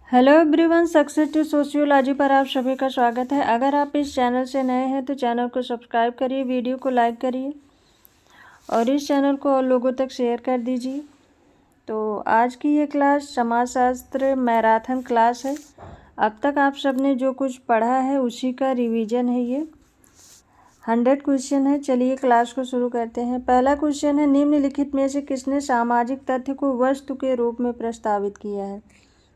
Hello everyone, success to sociology पर आप सभी का स्वागत है। अगर आप इस चैनल से नए हैं तो चैनल को सब्सक्राइब करिए, वीडियो को लाइक करिए और इस चैनल को और लोगों तक शेयर कर दीजिए। तो आज की ये क्लास समाजशास्त्र मैराथन क्लास है। अब तक आप सब ने जो कुछ पढ़ा है उसी का रिवीजन है। ये 100 क्वेश्चन है। चलिए क्लास को शुरू करते हैं। पहला क्वेश्चन है, निम्नलिखित में से किसने सामाजिक तथ्य को वस्तु के रूप में प्रस्तावित किया है?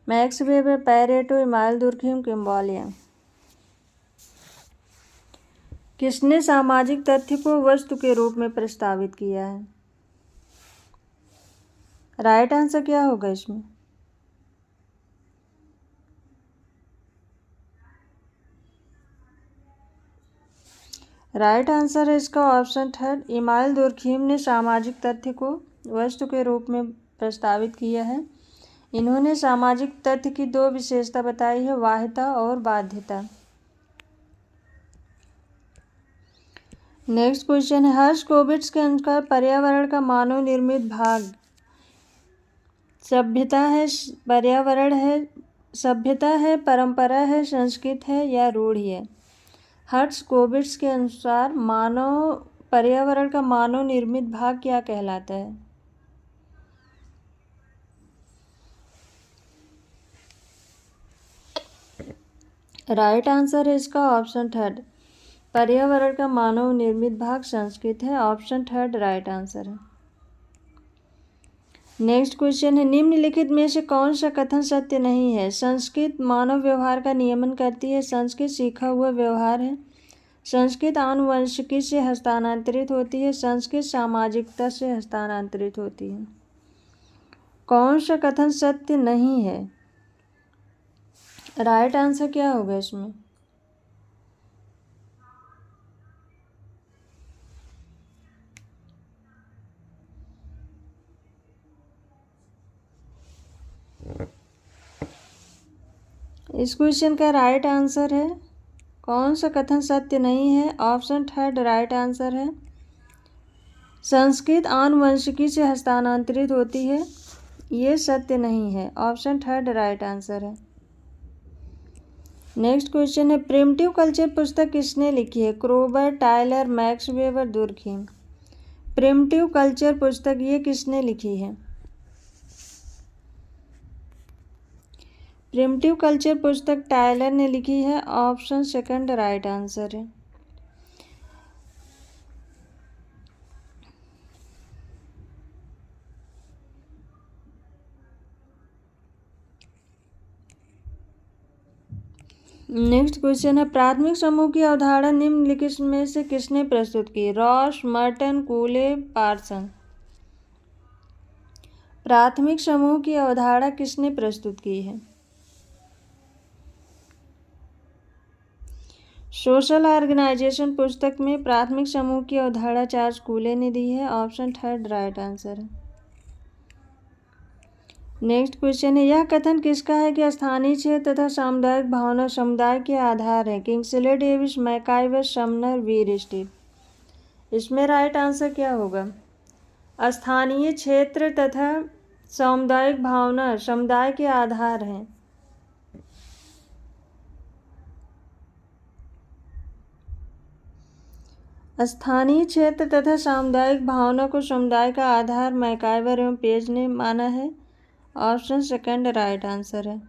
Max Weber, Pareto, Emile Durkheim, किम्बॉलियन। किसने सामाजिक तथ्य को वस्तु के रूप में प्रस्तावित किया है? राइट आंसर क्या होगा इसमें? राइट आंसर है इसका ऑप्शन थर्ड, इमाइल दुर्खिम ने सामाजिक तथ्य को वस्तु के रूप में प्रस्तावित किया है। इन्होंने सामाजिक तथ्य की दो विशेषता बताई है, वाह्यता और बाध्यता। नेक्स्ट क्वेश्चन है, हर्शकोविट्ज के अनुसार पर्यावरण का मानव निर्मित भाग सभ्यता है, पर्यावरण है, सभ्यता है, परंपरा है, संस्कृत है या रूढ़ि है? हर्शकोविट्ज के अनुसार पर्यावरण का मानव निर्मित भाग क्या कहलाता है? राइट आंसर है इसका ऑप्शन थर्ड, पर्यावरण का मानव निर्मित भाग संस्कृत है। ऑप्शन थर्ड राइट आंसर है। नेक्स्ट क्वेश्चन है, निम्नलिखित में से कौन सा कथन सत्य नहीं है? संस्कृत मानव व्यवहार का नियमन करती है, संस्कृत सीखा हुआ व्यवहार है, संस्कृत आनुवंशिकी से हस्तांतरित होती है, संस्कृत सामाजिकता से हस्तांतरित होती है। कौन सा कथन सत्य नहीं है? राइट आंसर क्या होगा इसमें? इस क्वेश्चन का राइट आंसर है, कौन सा कथन सत्य नहीं है? ऑप्शन थर्ड राइट आंसर है, संस्कृत आनुवंशिकी से हस्तांतरित होती है, ये सत्य नहीं है। ऑप्शन थर्ड राइट आंसर है। नेक्स्ट क्वेश्चन है, प्रिमिटिव कल्चर पुस्तक किसने लिखी है? क्रोबर, Tyler, max weber, Durkheim. Primitive culture पुस्तक ये किसने लिखी है? प्रिमिटिव कल्चर पुस्तक टायलर ने लिखी है। ऑप्शन सेकंड राइट आंसर है। नेक्स्ट क्वेश्चन है, प्राथमिक समूह की अवधारणा निम्नलिखित में से किसने प्रस्तुत की? Ross, Merton, कूले, person. प्राथमिक समूह की अवधारणा किसने प्रस्तुत की है? सोशल ऑर्गेनाइजेशन पुस्तक में प्राथमिक समूह की अवधारणा चार्ल्स कूले ने दी है। ऑप्शन थर्ड राइट आंसर है। नेक्स्ट क्वेश्चन है, यह कथन किसका है कि स्थानीय क्षेत्र तथा सामुदायिक भावना समुदाय के आधार है? किंग्सले डेविस, मैकाइवर, समनर, वीर स्टीव। इसमें राइट आंसर क्या होगा? स्थानीय क्षेत्र तथा सामुदायिक भावना समुदाय के आधार हैं। स्थानीय क्षेत्र तथा सामुदायिक भावना को समुदाय का आधार मैकाइवर एवं पेज ने माना है। ऑप्शन सेकंड राइट आंसर है।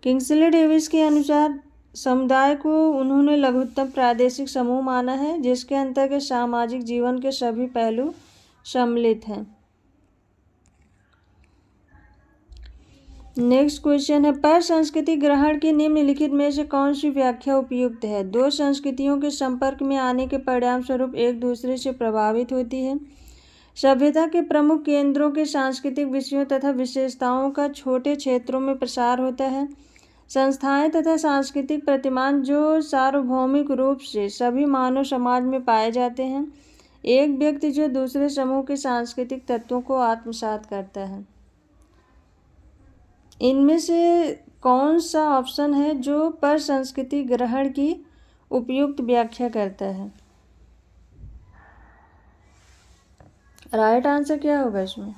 किंग्सले डेविस के अनुसार समुदाय को उन्होंने लघुत्तम प्रादेशिक समूह माना है, जिसके अंतर्गत सामाजिक जीवन के सभी पहलू सम्मिलित हैं। नेक्स्ट क्वेश्चन है, पर संस्कृति ग्रहण की निम्नलिखित में से कौन सी व्याख्या उपयुक्त है? दो संस्कृतियों के संपर्क में आने के परिणाम स्वरूप एक दूसरे से प्रभावित होती है, सभ्यता के प्रमुख केंद्रों के सांस्कृतिक विषयों तथा विशेषताओं का छोटे क्षेत्रों में प्रसार होता है, संस्थाएं तथा सांस्कृतिक प्रतिमान जो सार्वभौमिक रूप से सभी मानव समाज में पाए जाते हैं, एक व्यक्ति जो दूसरे समूह के सांस्कृतिक तत्वों को आत्मसात करता है। इनमें से कौन सा ऑप्शन है जो पर संस्कृति ग्रहण की उपयुक्त व्याख्या करता है? राइट आंसर क्या होगा इसमें?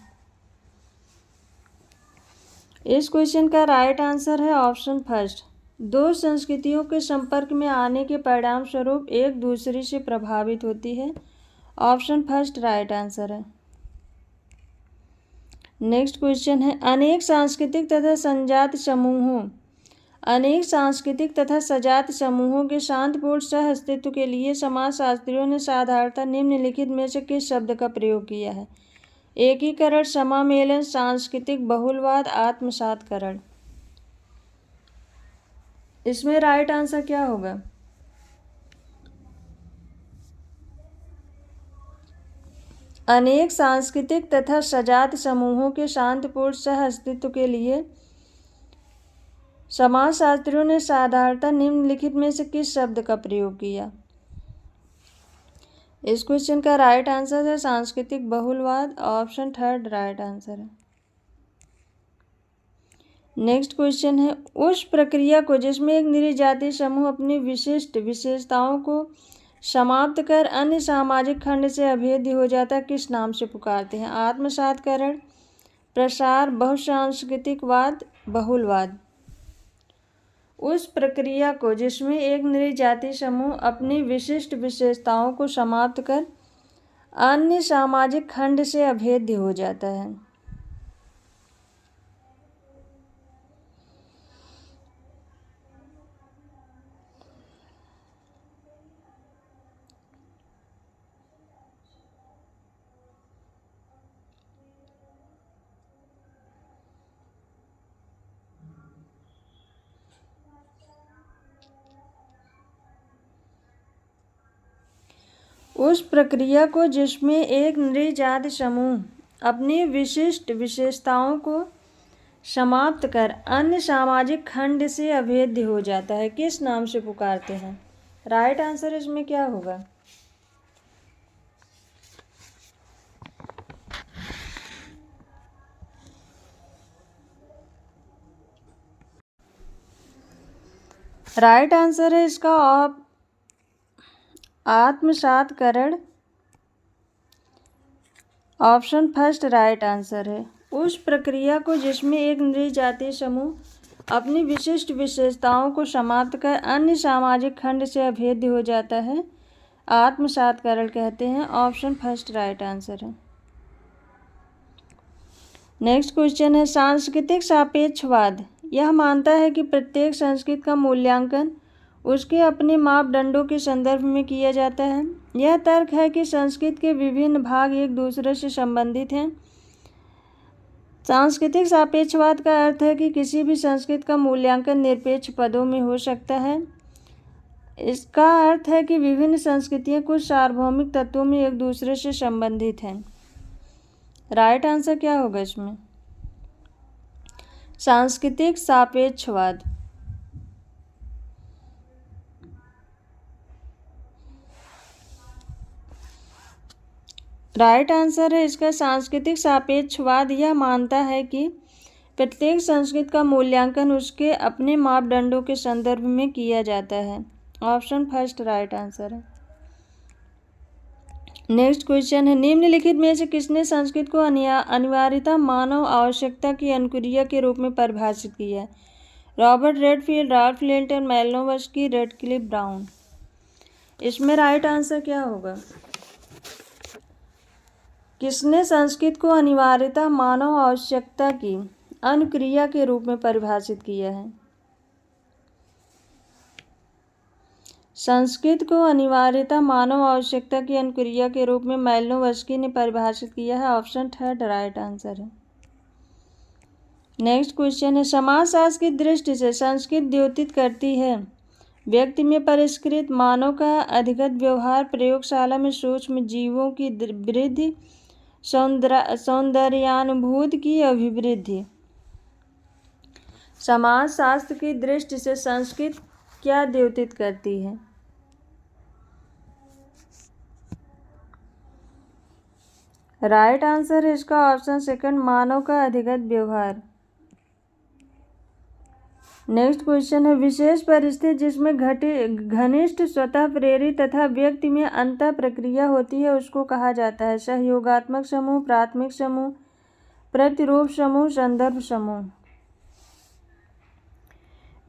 इस क्वेश्चन का राइट आंसर है ऑप्शन फर्स्ट। दो संस्कृतियों के संपर्क में आने के परिणाम स्वरूप एक दूसरे से प्रभावित होती है। ऑप्शन फर्स्ट राइट आंसर है। नेक्स्ट क्वेश्चन है अनेक सांस्कृतिक तथा सजात समूहों के शांतिपूर्ण सह अस्तित्व के लिए समाजशास्त्रियों ने साधारणतः निम्नलिखित में से किस शब्द का प्रयोग किया है? एकीकरण, समामेलन, सांस्कृतिक बहुलवाद, आत्मसातकरण। इसमें राइट आंसर क्या होगा? अनेक सांस्कृतिक तथा सजात समूहों के शांतिपूर्ण सह अस्तित्व के लिए समाजशास्त्रियों ने साधारणतः निम्नलिखित में से किस शब्द का प्रयोग किया? इस क्वेश्चन का राइट आंसर है सांस्कृतिक बहुलवाद। ऑप्शन थर्ड राइट आंसर है। नेक्स्ट क्वेश्चन है उस प्रक्रिया को जिसमें एक निरीह जाति समूह अपनी विशिष्ट विशेषताओं को समाप्त कर अन्य सामाजिक खंड से अभेद्य हो जाता है किस नाम से पुकारते हैं? आत्मसातकरण, प्रसार, बहुसांस्कृतिकवाद, बहुलवाद। उस प्रक्रिया को जिसमें एक निरीह जाति समूह अपनी विशिष्ट विशेषताओं को समाप्त कर अन्य सामाजिक खंड से अभेद्य हो जाता है। उस प्रक्रिया को जिसमें एक निरीह जाति समूह अपनी विशिष्ट विशेषताओं को समाप्त कर अन्य सामाजिक खंड से अभेद्य हो जाता है किस नाम से पुकारते हैं? राइट आंसर इसमें क्या होगा? राइट आंसर है इसका आत्मसातकरण। ऑप्शन फर्स्ट राइट आंसर है। उस प्रक्रिया को जिसमें एक निरीह जातीय समूह अपनी विशिष्ट विशेषताओं को समाप्त कर अन्य सामाजिक खंड से अभेद्य हो जाता है आत्मसातकरण कहते हैं। ऑप्शन फर्स्ट राइट आंसर है। नेक्स्ट क्वेश्चन है सांस्कृतिक सापेक्षवाद यह मानता है कि प्रत्येक संस्कृति का मूल्यांकन उसके अपने मापदंडों के संदर्भ में किया जाता है। यह तर्क है कि संस्कृति के विभिन्न भाग एक दूसरे से संबंधित हैं। सांस्कृतिक सापेक्षवाद का अर्थ है कि किसी भी संस्कृति का मूल्यांकन निरपेक्ष पदों में हो सकता है। इसका अर्थ है कि विभिन्न संस्कृतियां कुछ सार्वभौमिक तत्वों में एक दूसरे से संबंधित हैं। राइट आंसर क्या होगा इसमें? सांस्कृतिक सापेक्षवाद। राइट आंसर है इसका सांस्कृतिक सापेक्षवाद यह मानता है कि प्रत्येक संस्कृति का मूल्यांकन उसके अपने मापदंडों के संदर्भ में किया जाता है। ऑप्शन फर्स्ट राइट आंसर है। नेक्स्ट क्वेश्चन है निम्नलिखित में से किसने संस्कृति को अनिवार्यता मानव आवश्यकता की अनुक्रिया के रूप में परिभाषित किया है? Robert Redfield, Ralph Linton, Malinowski, Radcliffe Brown. इसमें राइट आंसर क्या होगा? किसने संस्कृत को अनिवार्यता मानव आवश्यकता की अनुक्रिया के रूप में परिभाषित किया है? संस्कृत को अनिवार्यता मानव आवश्यकता की अनुक्रिया के रूप में मैलोवस्की ने परिभाषित किया है। ऑप्शन थर्ड राइट आंसर है। नेक्स्ट क्वेश्चन है समाजशास्त्र की दृष्टि से संस्कृत द्योतित करती है व्यक्ति में परिष्कृत मानव का अधिगत व्यवहार, प्रयोगशाला में सूक्ष्म जीवों की वृद्धि, सौंदर्यानुभूति की अभिवृद्धि। समाजशास्त्र की दृष्टि से संस्कृत क्या द्योतित करती है? राइट आंसर है इसका ऑप्शन सेकंड मानव का अधिगत व्यवहार। नेक्स्ट क्वेश्चन है विशेष परिस्थिति जिसमें घनिष्ठ स्वतः प्रेरित तथा व्यक्ति में अंतः प्रक्रिया होती है उसको कहा जाता है? सहयोगात्मक समूह, प्राथमिक समूह, प्रतिरूप समूह, संदर्भ समूह।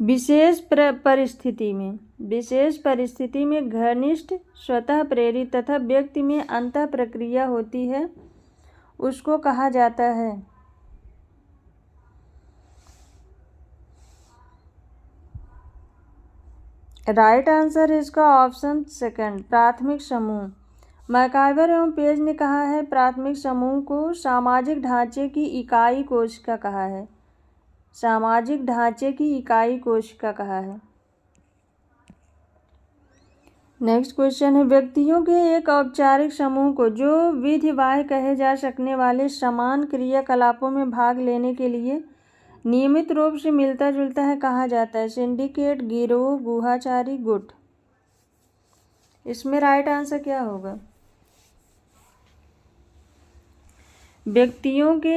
विशेष परिस्थिति में घनिष्ठ स्वतः प्रेरित तथा व्यक्ति में अंतः प्रक्रिया होती है, उसको कहा जाता है। राइट आंसर है इसका ऑप्शन सेकंड, प्राथमिक समूह। मैकाइवर एवं पेज ने कहा है प्राथमिक समूह को सामाजिक ढांचे की इकाई कोशिका कहा है। सामाजिक ढांचे की इकाई कोशिका कहा है। नेक्स्ट क्वेश्चन है, व्यक्तियों के एक औपचारिक समूह को जो विधिबाह्य कहे जा सकने वाले समान क्रियाकलापों में भाग लेने के लिए नियमित रूप से मिलता जुलता है कहा जाता है। सिंडिकेट, गिरोह, गुहाचारी, गुट। इसमें राइट आंसर क्या होगा? व्यक्तियों के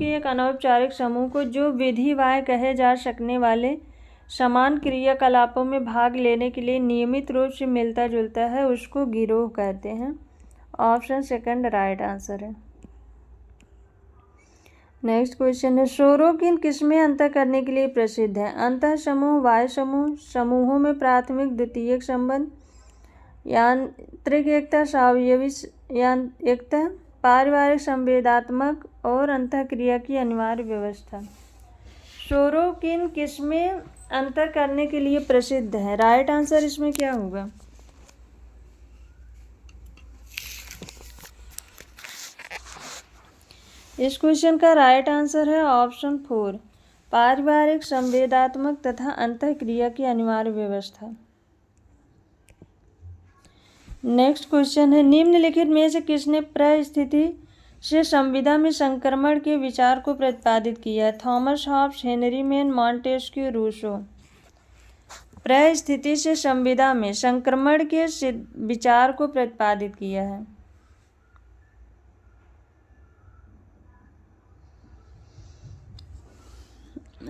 एक अनौपचारिक समूह को जो विधिबाह्य कहे जा सकने वाले समान क्रियाकलापों में भाग लेने के लिए नियमित रूप से मिलता जुलता है, उसको गिरोह कहते हैं। ऑप्शन सेकंड राइट आंसर है। नेक्स्ट क्वेश्चन है, शोरों किन किस्में अंतर करने के लिए प्रसिद्ध है? अंतः समूह, वाय समूह, समूहों में प्राथमिक द्वितीयक संबंध, यांत्रिक एकता, स्वावयवी एकता, पारिवारिक संवेदात्मक और अंतःक्रिया की अनिवार्य व्यवस्था। शोरों किन किस्में अंतर करने के लिए प्रसिद्ध है? राइट आंसर इसमें क्या होगा? इस क्वेश्चन का राइट आंसर है ऑप्शन 4, पारिवारिक संवेदात्मक तथा अंतःक्रिया की अनिवार्य व्यवस्था। नेक्स्ट क्वेश्चन है, निम्नलिखित में से किसने परिस्थिति से संविदा में संक्रमण के विचार को प्रतिपादित किया है? Thomas Hobbes, Henry Maine, Montesquieu, Rousseau. परिस्थिति से संविदा में संक्रमण के विचार को प्रतिपादित किया है।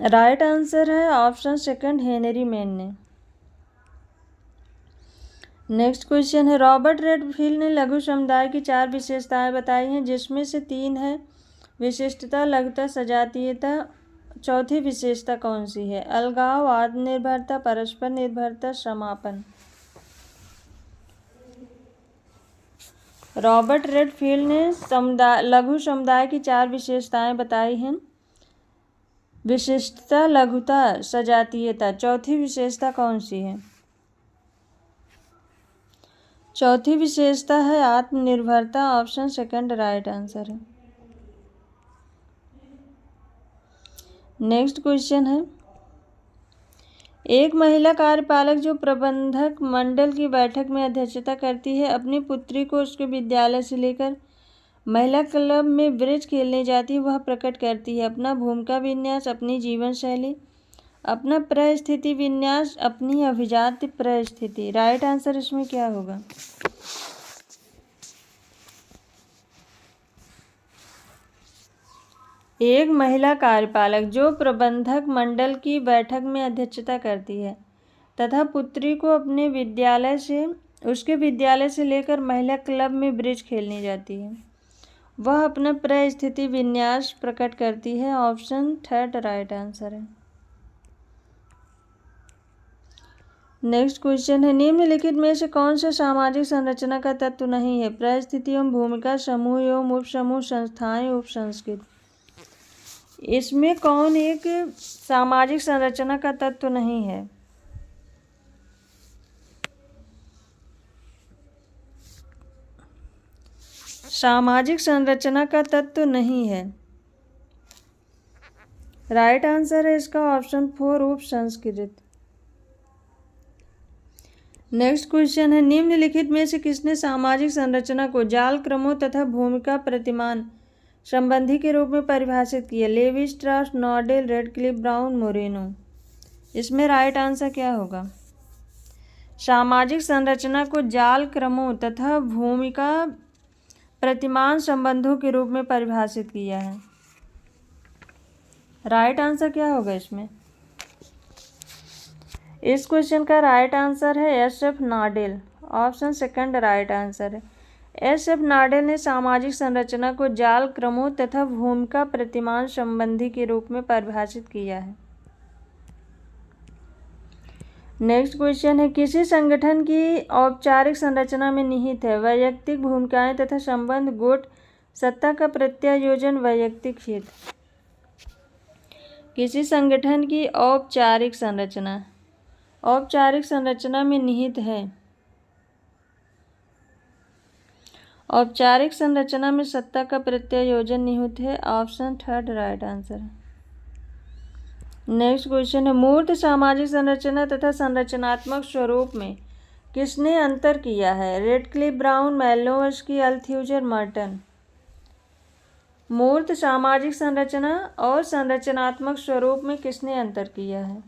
राइट आंसर है ऑप्शन सेकंड, हेनरी मेन ने। नेक्स्ट क्वेश्चन है, रॉबर्ट रेडफील्ड ने लघु समुदाय की 4 विशेषताएं बताई हैं, जिसमें से 3 है विशिष्टता, लघुता, सजातीयता। चौथी विशेषता कौन सी है? अलगाव, आत्मनिर्भरता, परस्पर निर्भरता, समापन। रॉबर्ट रेडफील्ड ने लघु समुदाय की 4 विशेषताएं बताई हैं, विशिष्टता, लघुता, सजातीयता। चौथी विशेषता कौन सी है? चौथी विशेषता है आत्मनिर्भरता। ऑप्शन सेकंड राइट आंसर है। नेक्स्ट क्वेश्चन है, एक महिला कार्यपालक जो प्रबंधक मंडल की बैठक में अध्यक्षता करती है, अपनी पुत्री को उसके विद्यालय से लेकर महिला क्लब में ब्रिज खेलने जाती है, वह प्रकट करती है अपना भूमिका विन्यास, अपनी जीवन शैली, अपना परिस्थिति विन्यास, अपनी अभिजात्य परिस्थिति। राइट आंसर इसमें क्या होगा? एक महिला कार्यपालक जो प्रबंधक मंडल की बैठक में अध्यक्षता करती है तथा पुत्री को अपने उसके विद्यालय से लेकर महिला क्लब में ब्रिज खेलने जाती है, वह अपना परिस्थिति विन्यास प्रकट करती है। ऑप्शन थर्ड राइट आंसर है। नेक्स्ट क्वेश्चन है, निम्नलिखित में से कौन सा सामाजिक संरचना का तत्व नहीं है? परिस्थिति एवं भूमिका, समूह एवं उपसमूह, संस्थाएं, उपसंस्कृति। इसमें कौन एक सामाजिक संरचना का तत्व नहीं है? सामाजिक संरचना का तत्व नहीं है। राइट आंसर है इसका ऑप्शन 4, उपसंस्कृति। नेक्स्ट क्वेश्चन है, निम्नलिखित में से किसने सामाजिक संरचना को जाल क्रमों तथा भूमिका प्रतिमान संबंधी के रूप में परिभाषित किया? Levi Strauss, Nadel, Radcliffe, Brown, Moreno. इसमें राइट आंसर क्या होगा? सामाजिक संरचना को जाल क्रमों तथा भूमिका प्रतिमान संबंधों के रूप में परिभाषित किया है। राइट आंसर क्या होगा इसमें? इस क्वेश्चन का राइट आंसर है एस.एफ. नॉडेल। ऑप्शन सेकंड राइट आंसर है। एस.एफ. नॉडेल ने सामाजिक संरचना को जाल क्रमों तथा भूमिका प्रतिमान संबंधी के रूप में परिभाषित किया है। नेक्स्ट क्वेश्चन है, किसी संगठन की औपचारिक संरचना में निहित है वैयक्तिक भूमिकाएं तथा संबंध, गुट, सत्ता का प्रत्यायोजन, वैयक्तिक हित। किसी संगठन की औपचारिक संरचना में निहित है, औपचारिक संरचना में सत्ता का प्रत्यायोजन निहित है। ऑप्शन थर्ड राइट आंसर है। नेक्स्ट क्वेश्चन है, मूर्त सामाजिक संरचना तथा संरचनात्मक स्वरूप में किसने अंतर किया है? Radcliffe, Brown, Malinowski, Althusser, Merton. मूर्त सामाजिक संरचना और संरचनात्मक स्वरूप में किसने अंतर किया है?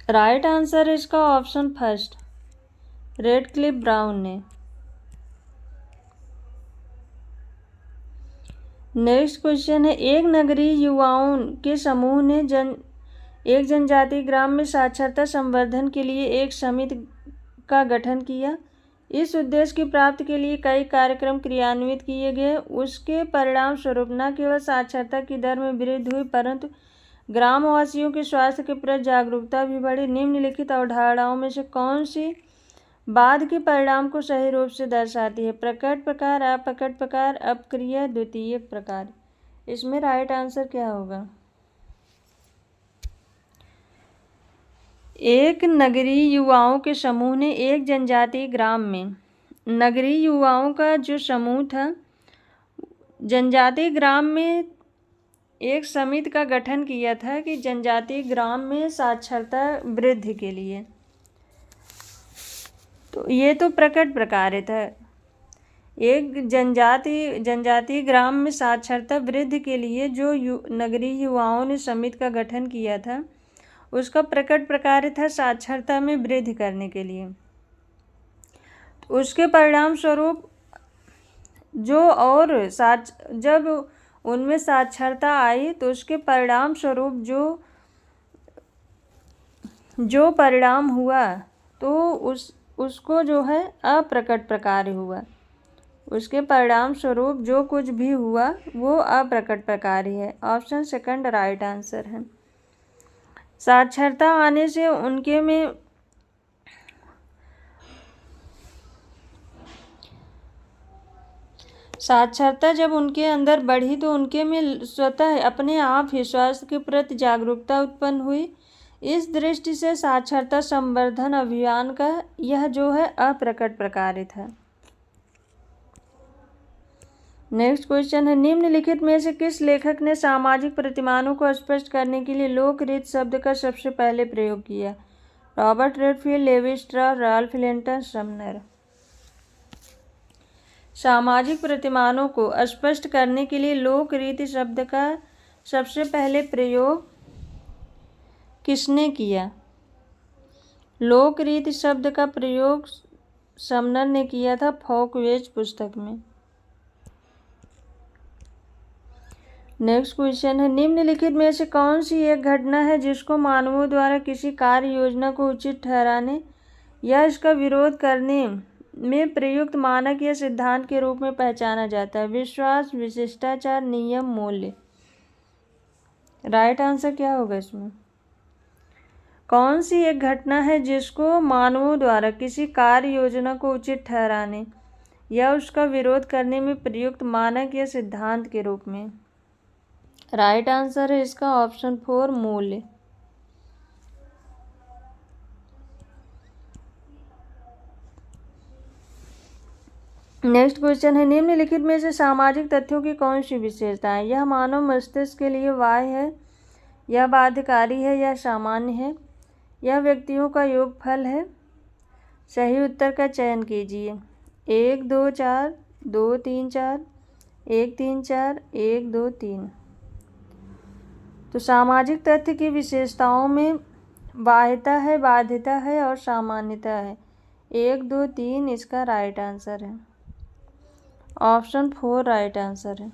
राइट आंसर है इसका ऑप्शन फर्स्ट, रेडक्लिफ, ब्राउन ने। नेक्स्ट क्वेश्चन है, एक नगरीय युवाओं के समूह ने एक जनजातीय ग्राम में साक्षरता संवर्धन के लिए एक समिति का गठन किया। इस उद्देश्य की प्राप्ति के लिए कई कार्यक्रम क्रियान्वित किए गए। उसके परिणाम स्वरूप न केवल साक्षरता की दर में वृद्धि हुई परंतु ग्रामवासियों के स्वास्थ्य के प्रति जागरूकता भी बढ़ी। निम्नलिखित अवधारणाओं में से कौन सी बाद के परिणाम को सही रूप से दर्शाती है? प्रकट प्रकार, अप्रकट प्रकार, अपक्रिया, द्वितीयक प्रकार। इसमें राइट आंसर क्या होगा? एक नगरीय युवाओं के समूह ने एक जनजातीय ग्राम में, नगरीय युवाओं का जो समूह था जनजातीय ग्राम में एक समिति का गठन किया था कि जनजातीय ग्राम में साक्षरता वृद्धि के लिए। तो ये तो प्रकट प्रकार था। एक जनजातीय ग्राम में साक्षरता वृद्धि के लिए जो नगरीय युवाओं ने समिति का गठन किया था उसका प्रकट प्रकार था साक्षरता में वृद्धि करने के लिए। तो उसके परिणाम स्वरूप जब उनमें साक्षरता आई तो उसके परिणाम स्वरूप जो परिणाम हुआ तो उसको जो है अप्रकट प्रकार हुआ। उसके परिणाम स्वरूप जो कुछ भी हुआ वो अप्रकट प्रकार ही है। ऑप्शन सेकंड राइट आंसर है। साक्षरता आने से उनके में साक्षरता जब उनके अंदर बढ़ी तो उनके में स्वतः अपने आप ही स्वास्थ्य के प्रति जागरूकता उत्पन्न हुई। इस दृष्टि से साक्षरता संवर्धन अभियान का यह जो है अप्रकट प्रकार था। नेक्स्ट क्वेश्चन है, निम्नलिखित में से किस लेखक ने सामाजिक प्रतिमानों को स्पष्ट करने के लिए लोकरीत शब्द का सबसे पहले प्रयोग किया? Robert Redfield, Levi Strauss, Ralph Linton, Sumner. सामाजिक प्रतिमानों को स्पष्ट करने के लिए लोकरीति शब्द का सबसे पहले प्रयोग किसने किया? लोकरीति शब्द का प्रयोग समनर ने किया था फोकवेज पुस्तक में। नेक्स्ट क्वेश्चन है, निम्नलिखित में से कौन सी एक घटना है जिसको मानवों द्वारा किसी कार्य योजना को उचित ठहराने या इसका विरोध करने में प्रयुक्त मानक या सिद्धांत के रूप में पहचाना जाता है? विश्वास, विशिष्टाचार, नियम, मूल्य। राइट आंसर क्या होगा इसमें? कौन सी एक घटना है जिसको मानवों द्वारा किसी कार्य योजना को उचित ठहराने या उसका विरोध करने में प्रयुक्त मानक या सिद्धांत के रूप में? राइट आंसर है इसका ऑप्शन 4 मूल्य। नेक्स्ट क्वेश्चन है, निम्नलिखित में से सामाजिक तथ्यों की कौन सी विशेषता है? यह मानव मस्तिष्क के लिए बाह्य है, यह बाध्यकारी है, यह सामान्य है, यह व्यक्तियों का योगफल है। सही उत्तर का चयन कीजिए। 1 2 4 2 3 4 1 3 4 1 2 3। तो सामाजिक तथ्य की विशेषताओं में बाह्यता है, बाध्यता है और सामान्यता है। 1 2 3 इसका राइट आंसर है। ऑप्शन 4 राइट आंसर है।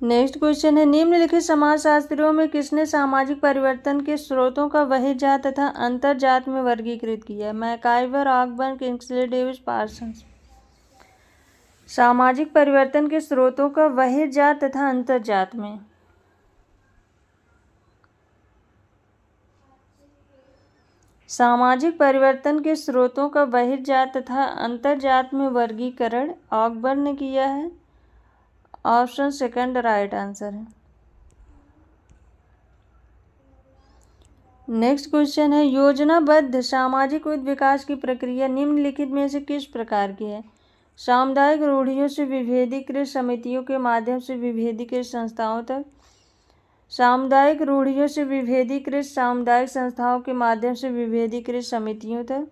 नेक्स्ट क्वेश्चन है, निम्नलिखित समाजशास्त्रियों में किसने सामाजिक परिवर्तन के स्रोतों का बहिर्जात तथा अंतर्जात में वर्गीकृत किया है? MacIver, Ogburn, Kingsley Davis, Parsons. सामाजिक परिवर्तन के स्रोतों का बहिर्जात तथा अंतर्जात में सामाजिक परिवर्तन के स्रोतों का बहिर्जात तथा अंतर्जात में वर्गीकरण ऑकबर्न ने किया है। ऑप्शन सेकंड राइट आंसर है। नेक्स्ट क्वेश्चन है, योजनाबद्ध सामाजिक विकास की प्रक्रिया निम्नलिखित में से किस प्रकार की है? सामुदायिक रूढ़ियों से विभेदीकृत समितियों के माध्यम से विभेदीकृत संस्थाओं तक, सामुदायिक रूढ़ियों से विभेदीकृत सामुदायिक संस्थाओं के माध्यम से विभेदीकृत समितियों तक,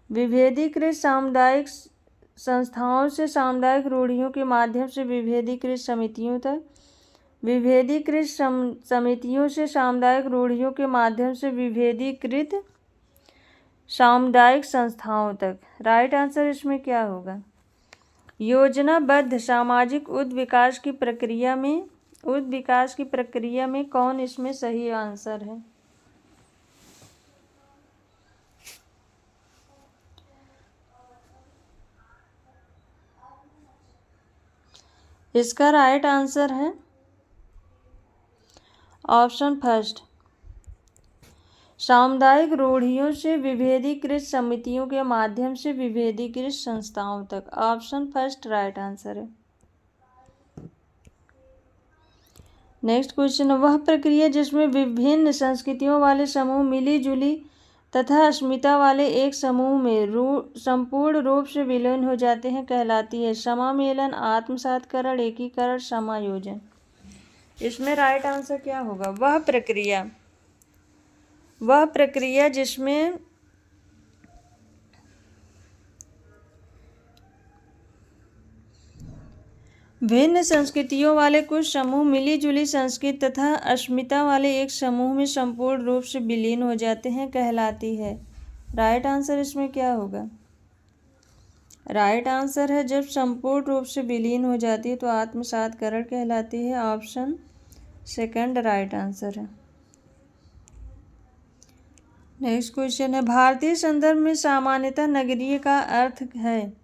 विभेदीकृत सामुदायिक संस्थाओं से सामुदायिक रूढ़ियों के माध्यम से विभेदीकृत समितियों तक, विभेदीकृत समितियों से सामुदायिक रूढ़ियों के माध्यम से विभेदीकृत सामुदायिक संस्थाओं तक। राइट आंसर इसमें क्या होगा? योजनाबद्ध सामाजिक विकास की प्रक्रिया में कौन इसमें सही आंसर है? इसका राइट आंसर है ऑप्शन फर्स्ट, सामुदायिक रूढ़ियों से विभेदीकृत समितियों के माध्यम से विभेदीकृत संस्थाओं तक। ऑप्शन फर्स्ट राइट आंसर है। नेक्स्ट क्वेश्चन, वह प्रक्रिया जिसमें विभिन्न संस्कृतियों वाले समूह मिली जुली तथा अस्मिता वाले एक समूह में संपूर्ण रूप से विलीन हो जाते हैं कहलाती है? समामेलन, आत्मसात्करण, एकीकरण, समायोजन। इसमें राइट आंसर क्या होगा? वह प्रक्रिया जिसमें भिन्न संस्कृतियों वाले कुछ समूह मिली जुली संस्कृति तथा अस्मिता वाले एक समूह में संपूर्ण रूप से विलीन हो जाते हैं कहलाती है? राइट आंसर इसमें क्या होगा? राइट आंसर है, जब संपूर्ण रूप से विलीन हो जाती है तो आत्मसात्करण कहलाती है। ऑप्शन सेकंड राइट आंसर है। नेक्स्ट क्वेश्चन है, भारतीय संदर्भ में सामान्यतः नगरीय का अर्थ है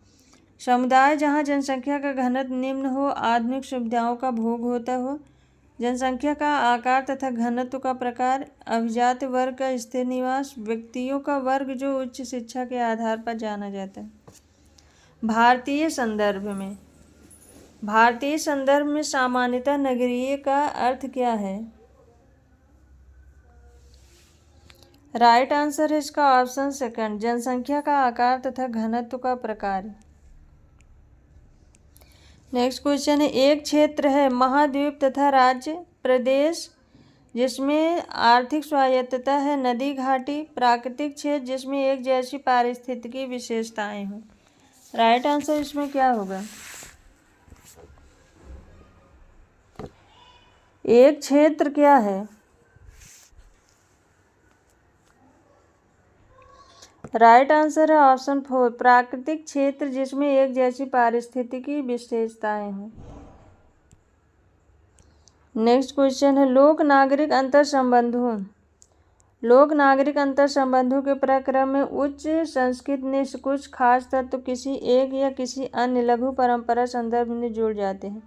समुदाय जहां जनसंख्या का घनत्व निम्न हो, आधुनिक सुविधाओं का भोग होता हो, जनसंख्या का आकार तथा घनत्व का प्रकार, अभिजात वर्ग का स्थिर निवास, व्यक्तियों का वर्ग जो उच्च शिक्षा के आधार पर जाना जाता है। भारतीय संदर्भ में सामान्यतः नगरीय का अर्थ क्या है? राइट आंसर है इसका ऑप्शन सेकंड, जनसंख्या का आकार तथा घनत्व का प्रकार। नेक्स्ट क्वेश्चन है, एक क्षेत्र है महाद्वीप तथा राज्य प्रदेश जिसमें आर्थिक स्वायत्तता है, नदी घाटी, प्राकृतिक क्षेत्र जिसमें एक जैसी पारिस्थितिकी विशेषताएं हों। राइट आंसर इसमें क्या होगा? एक क्षेत्र क्या है? राइट आंसर है ऑप्शन फोर, प्राकृतिक क्षेत्र जिसमें एक जैसी पारिस्थितिकी विशेषताएं हों। नेक्स्ट क्वेश्चन है, लोक नागरिक अंतर संबंधों के प्रक्रम में उच्च संस्कृति ने कुछ खास तत्व किसी एक या किसी अन्य लघु परंपरा संदर्भ में जुड़ जाते हैं?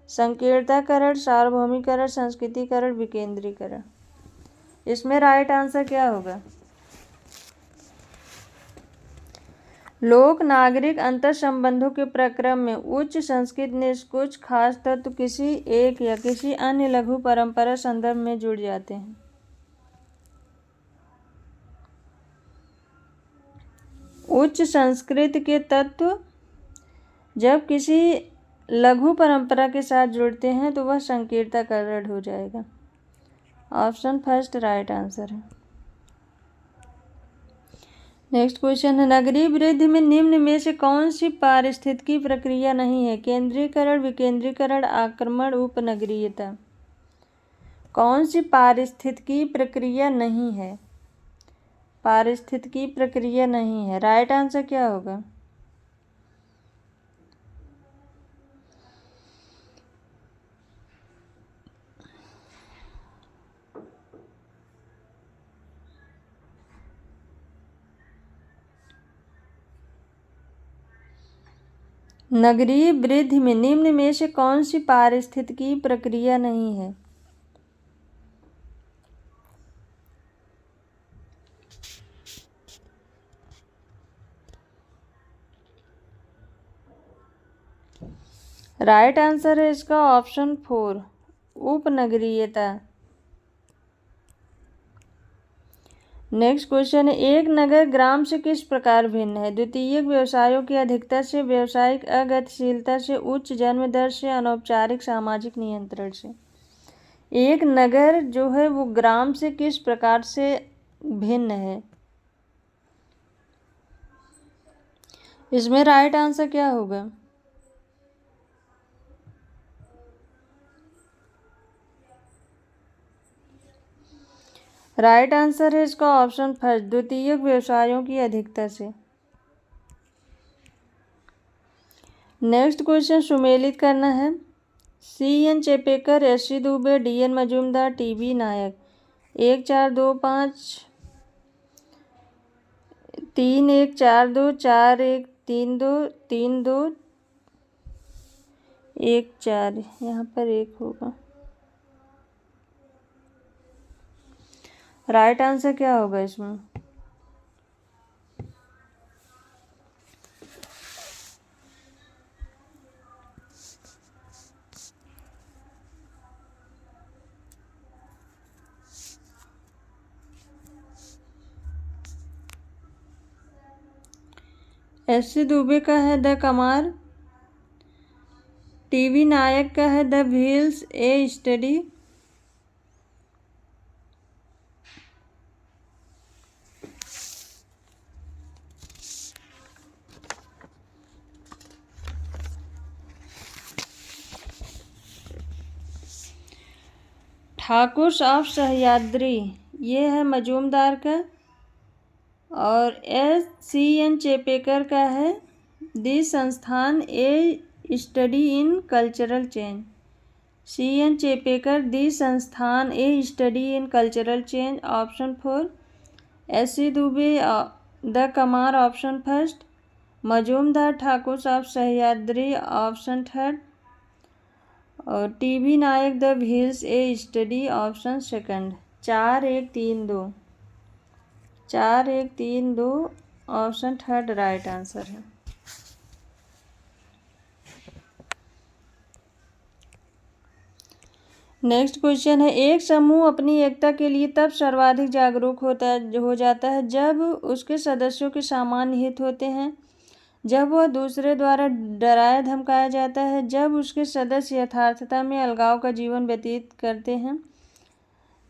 संकीर्णताकरण, सार्वभौमिकरण, संस्कृतिकरण, विकेंद्रीकरण। इसमें राइट आंसर क्या होगा? लोक नागरिक अंतर संबंधों के प्रक्रम में उच्च संस्कृति ने कुछ खास तत्व किसी एक या किसी अन्य लघु परंपरा संदर्भ में जुड़ जाते हैं। उच्च संस्कृति के तत्व जब किसी लघु परंपरा के साथ जुड़ते हैं तो वह संकीर्णताकरण हो जाएगा। ऑप्शन फर्स्ट राइट आंसर है। नेक्स्ट क्वेश्चन है, नगरीय वृद्धि में निम्न में से कौन सी पारिस्थितिकी प्रक्रिया नहीं है? केंद्रीकरण, विकेंद्रीकरण, आक्रमण, उपनगरीयता। कौन सी पारिस्थितिकी प्रक्रिया नहीं है? पारिस्थितिकी प्रक्रिया नहीं है। राइट आंसर क्या होगा? नगरीय वृद्धि में निम्न में से कौन सी पारिस्थितिकी प्रक्रिया नहीं है? राइट आंसर है इसका ऑप्शन 4, उपनगरीयता। नेक्स्ट क्वेश्चन है, एक नगर ग्राम से किस प्रकार भिन्न है? द्वितीयक व्यवसायों की अधिकता से, व्यावसायिक अगतिशीलता से, उच्च जन्म दर से, अनौपचारिक सामाजिक नियंत्रण से। एक नगर जो है वो ग्राम से किस प्रकार से भिन्न है? इसमें राइट आंसर क्या होगा? राइट आंसर है इसका ऑप्शन फर्स्ट, द्वितीयक व्यवसायों की अधिकता से। नेक्स्ट क्वेश्चन सुमेलित करना है। CN चेपेकर, SC Dubey, DN Majumdar, TB नायक। 1 4 2 5 3 1 4 2 4 1 3 2 3 2 1 4, यहाँ पर 1 होगा। राइट आंसर क्या होगा इसमें? SC दुबे का है द कमार, TB नायक का है the wheels a study, Thakur of Sahyadri ये है मजूमदार का, और CN चेपेकर का है दी संस्थान a study in cultural change. CN Chapekar the संस्थान a study in cultural change, option 4। SC Dube the Kamar, option first. Majumdar Thakur of Sahyadri, option third. और TB Naik the wheels a study, option second. 4 1 3 2, 4 1 3 2, option third right answer है। Next question है, एक समूह अपनी एकता के लिए तब सर्वाधिक जागरूक हो जाता है जब उसके सदस्यों के सामान्य हित होते हैं, जब वह दूसरे द्वारा डराया धमकाया जाता है, जब उसके सदस्य यथार्थता में अलगाव का जीवन व्यतीत करते हैं,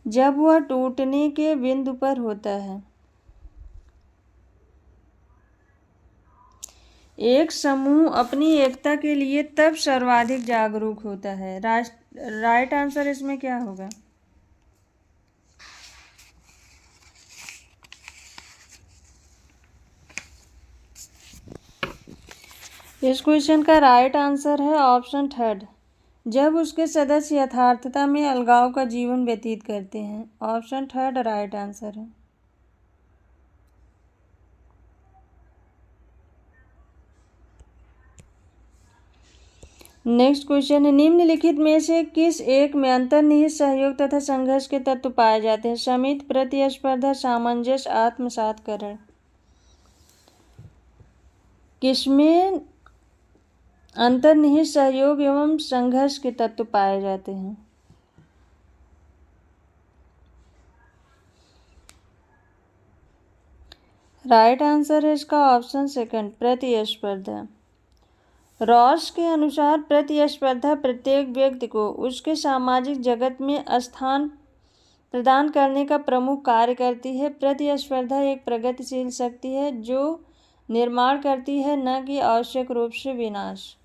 जब वह टूटने के बिंदु पर होता है। एक समूह अपनी एकता के लिए तब सर्वाधिक जागरूक होता है। राइट आंसर इसमें क्या होगा? इस क्वेश्चन का राइट आंसर है ऑप्शन थर्ड, जब उसके सदस्य यथार्थता में अलगाव का जीवन व्यतीत करते हैं। ऑप्शन थर्ड राइट आंसर है। नेक्स्ट क्वेश्चन है, निम्नलिखित में से किस एक में अंतर्निहित सहयोग तथा संघर्ष के तत्व पाए जाते हैं? समिति, प्रतिस्पर्धा, सामंजस्य, आत्मसातकरण। किसमें अंतर्निहित सहयोग एवं संघर्ष के तत्व पाए जाते हैं? राइट आंसर है इसका ऑप्शन सेकंड, प्रतिस्पर्धा। रॉस के अनुसार प्रतिस्पर्धा प्रत्येक व्यक्ति को उसके सामाजिक जगत में स्थान प्रदान करने का प्रमुख कार्य करती है। प्रतिस्पर्धा एक प्रगतिशील शक्ति है जो निर्माण करती है, न कि आवश्यक रूप से विनाश।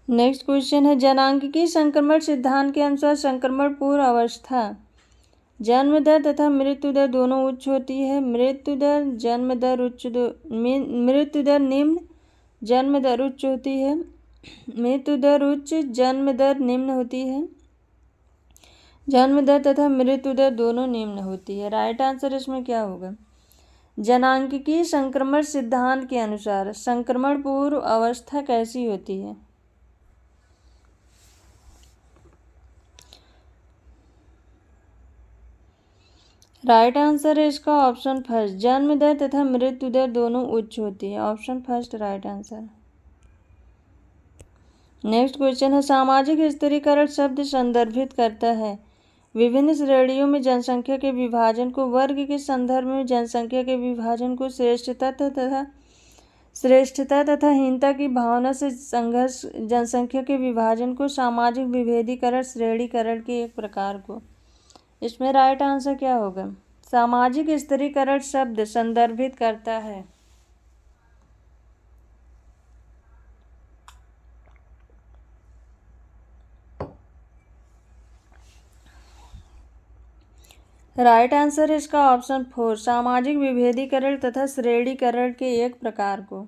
नेक्स्ट क्वेश्चन है, जनांगिकी संक्रमण सिद्धांत के अनुसार संक्रमण पूर्व अवस्था जन्म दर तथा मृत्यु दर दोनों उच्च होती है। मृत्यु दर निम्न, जन्म दर उच्च होती है। मृत्यु दर उच्च, जन्म दर निम्न होती है। जन्म दर तथा मृत्यु दर दोनों निम्न होती है। राइट आंसर इसमें क्या होगा? जनांकिकी संक्रमण सिद्धांत के अनुसार संक्रमण पूर्व अवस्था कैसी होती है? राइट आंसर है इसका ऑप्शन फर्स्ट, जन्म दर तथा मृत्यु दर दोनों उच्च होती है। Option first right answer. Next question है, सामाजिक स्थिरीकरण शब्द संदर्भित करता है विभिन्न श्रेणियों में जनसंख्या के विभाजन को, वर्ग के संदर्भ में जनसंख्या के विभाजन को, श्रेष्ठता तथा हीनता की भावना से संघर्ष जनसंख्या के विभाजन को, सामाजिक विभेदीकरण श्रेणीकरण के एक प्रकार को। इसमें राइट आंसर क्या होगा? सामाजिक स्थिरीकरण शब्द संदर्भित करता है राइट आंसर है इसका ऑप्शन फोर, सामाजिक विभेदीकरण तथा श्रेणीकरण के एक प्रकार को।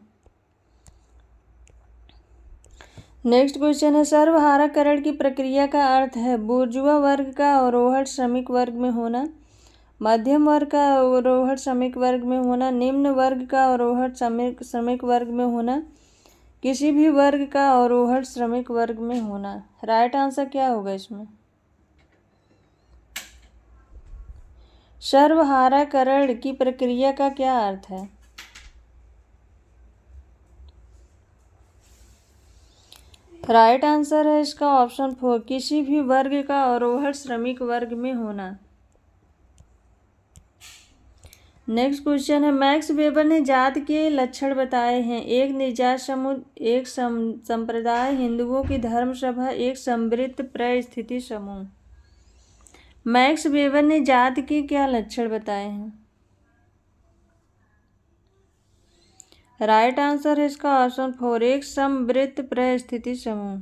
नेक्स्ट क्वेश्चन है, सर्वहाराकरण की प्रक्रिया का अर्थ है बूर्जुआ वर्ग का अवरोहण श्रमिक वर्ग में होना, मध्यम वर्ग का अवरोहण श्रमिक वर्ग में होना, निम्न वर्ग का अवरोहण श्रमिक वर्ग में होना, किसी भी वर्ग का अवरोहण श्रमिक वर्ग में होना। राइट आंसर क्या होगा इसमें? सर्वहाराकरण की प्रक्रिया का क्या अर्थ है? राइट आंसर है इसका ऑप्शन फोर, किसी भी वर्ग का अवरोहण श्रमिक वर्ग में होना। नेक्स्ट क्वेश्चन है, मैक्स वेबर ने जाति के लक्षण बताए हैं एक निजात समूह, एक संप्रदाय, हिंदुओं की धर्म सभा, एक समृद्ध परिस्थिति समूह। मैक्स वेबर ने जाति के क्या लक्षण बताए हैं? राइट आंसर है इसका ऑप्शन फोर, एक समृद्ध परिस्थिति समूह।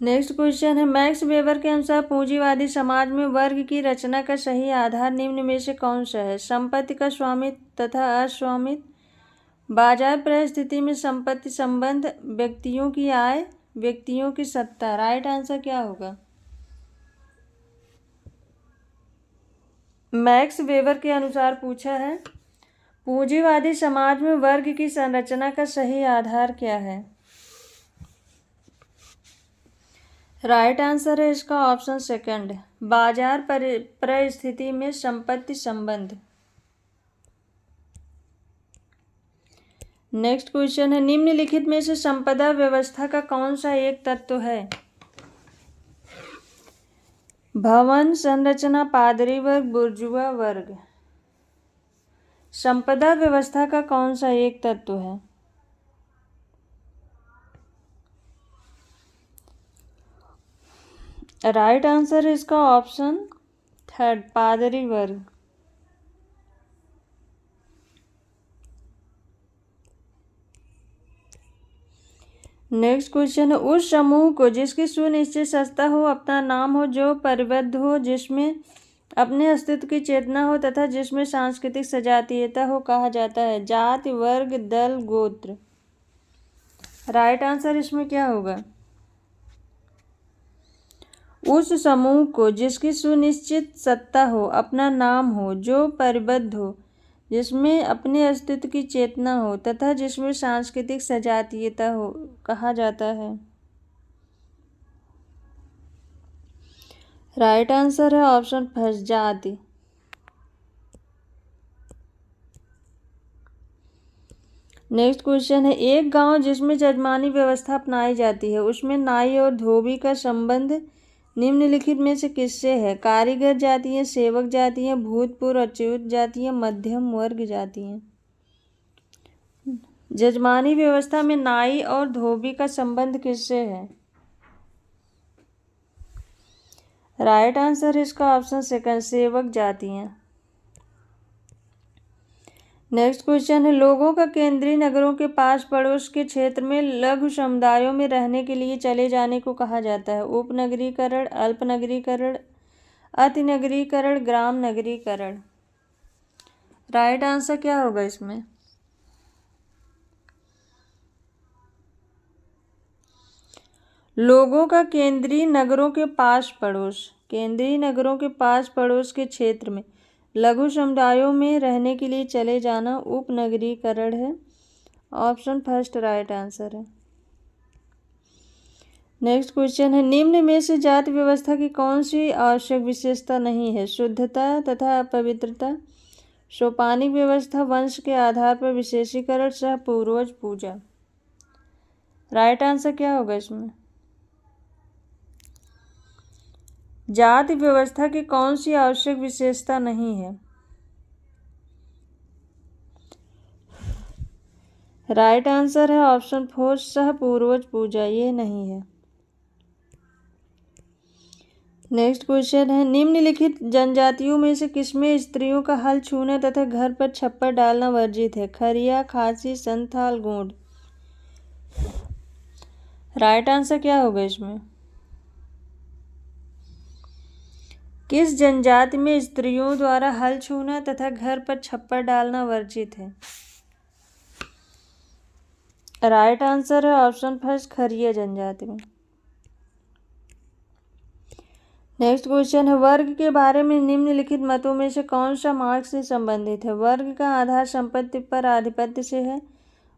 नेक्स्ट क्वेश्चन है, मैक्स वेबर के अनुसार पूंजीवादी समाज में वर्ग की रचना का सही आधार निम्न में से कौन सा है? संपत्ति का स्वामित्व तथा अस्वामित्व, बाजार परिस्थिति में संपत्ति संबंध, व्यक्तियों की आय, व्यक्तियों की सत्ता। राइट आंसर क्या होगा? मैक्स वेबर के अनुसार पूछा है पूंजीवादी समाज में वर्ग की संरचना का सही आधार क्या है? राइट आंसर है इसका ऑप्शन सेकंड, बाजार परिस्थिति में संपत्ति संबंध। नेक्स्ट क्वेश्चन है, निम्नलिखित में से संपदा व्यवस्था का कौन सा एक तत्व है? भवन संरचना, पादरी वर्ग, बुर्जुआ वर्ग। संपदा व्यवस्था का कौन सा एक तत्व है? राइट आंसर है इसका ऑप्शन थर्ड, पादरी वर्ग। नेक्स्ट क्वेश्चन है, उस समूह को जिसकी सुनिश्चित सत्ता हो, अपना नाम हो, जो परिबद्ध हो, जिसमें अपने अस्तित्व की चेतना हो तथा जिसमें सांस्कृतिक सजातीयता हो कहा जाता है? जाति, वर्ग, दल, गोत्र। राइट आंसर इसमें क्या होगा? उस समूह को जिसकी सुनिश्चित सत्ता हो, अपना नाम हो, जो परिबद्ध हो, जिसमें अपने अस्तित्व की चेतना हो तथा जिसमें सांस्कृतिक सजातीयता हो कहा जाता है? राइट आंसर है ऑप्शन फर्स्ट, जाति। नेक्स्ट क्वेश्चन है, एक गांव जिसमें जजमानी व्यवस्था अपनाई जाती है उसमें नाई और धोबी का संबंध निम्नलिखित में से किससे है? कारीगर जातियां, सेवक जातियां, भूतपूर्व अच्युत जातियां, मध्यम वर्ग जातियां। जजमानी व्यवस्था में नाई और धोबी का संबंध किससे है? राइट आंसर इसका ऑप्शन सेकंड, सेवक जातियां। नेक्स्ट क्वेश्चन है, लोगों का केंद्रीय नगरों के पास पड़ोस के क्षेत्र में लघु समुदायों में रहने के लिए चले जाने को कहा जाता है? उपनगरीकरण, अल्पनगरीकरण, अतिनगरीकरण, ग्राम नगरीकरण। राइट आंसर क्या होगा इसमें? लोगों का केंद्रीय नगरों के पास पड़ोस, केंद्रीय नगरों के पास पड़ोस के क्षेत्र में लघु समुदायों में रहने के लिए चले जाना उपनगरीकरण है। ऑप्शन फर्स्ट राइट आंसर है। नेक्स्ट क्वेश्चन है, निम्न में से जाति व्यवस्था की कौन सी आवश्यक विशेषता नहीं है? शुद्धता तथा अपवित्रता, सोपानिक व्यवस्था, वंश के आधार पर विशेषीकरण, सह पूर्वज पूजा। राइट आंसर क्या होगा इसमें? जाति व्यवस्था की कौन सी आवश्यक विशेषता नहीं है? राइट आंसर है ऑप्शन फोर सह पूर्वज पूजा, ये नहीं है। नेक्स्ट क्वेश्चन है, निम्नलिखित जनजातियों में से किसमें स्त्रियों का हल छूना तथा घर पर छप्पर डालना वर्जित है? खरिया, खासी, संथाल, गोंड। राइट आंसर क्या होगा इसमें? किस जनजाति में स्त्रियों द्वारा हल छूना तथा घर पर छप्पर डालना वर्जित है? राइट आंसर है ऑप्शन फर्स्ट खरिया जनजाति में। नेक्स्ट क्वेश्चन है, वर्ग के बारे में निम्नलिखित मतों में से कौन सा मार्क्स से संबंधित है? वर्ग का आधार संपत्ति पर आधिपत्य से है,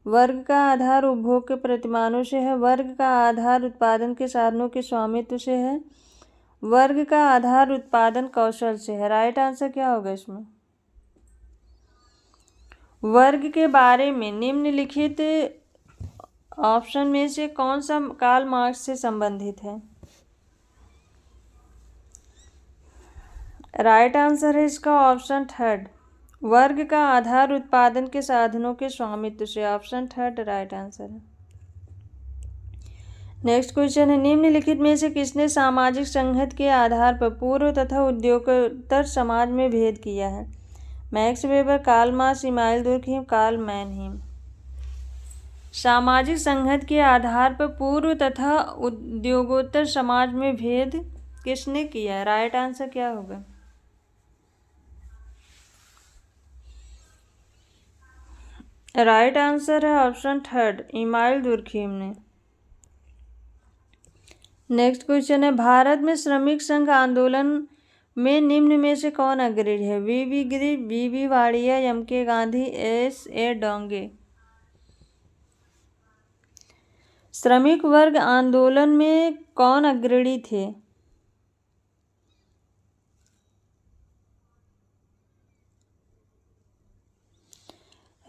वर्ग का आधार उपभोग के प्रतिमानों से है, वर्ग का आधार उत्पादन के साधनों के स्वामित्व से है, वर्ग का आधार उत्पादन कौशल से है। राइट आंसर क्या होगा इसमें? वर्ग के बारे में निम्नलिखित ऑप्शन में से कौन सा कार्ल मार्क्स से संबंधित है? राइट आंसर है इसका ऑप्शन थर्ड, वर्ग का आधार उत्पादन के साधनों के स्वामित्व से। ऑप्शन थर्ड राइट आंसर है। नेक्स्ट क्वेश्चन है, निम्नलिखित में से किसने सामाजिक संघर्ष के आधार पर पूर्व तथा उद्योगोत्तर समाज में भेद किया है? Max Weber, Karl Marx, Emmanuel Durkheim, Karl Mannheim. सामाजिक संघर्ष के आधार पर पूर्व तथा उद्योगोत्तर समाज में भेद किसने किया है? राइट आंसर क्या होगा? राइट आंसर है ऑप्शन थर्ड इमानुएल दुर्खीम ने। नेक्स्ट क्वेश्चन है, भारत में श्रमिक संघ आंदोलन में निम्न में से कौन अग्रणी है? वी गिरी, बी वाड़िया, एम.के. गांधी, S.A. डोंगे। श्रमिक वर्ग आंदोलन में कौन अग्रणी थे?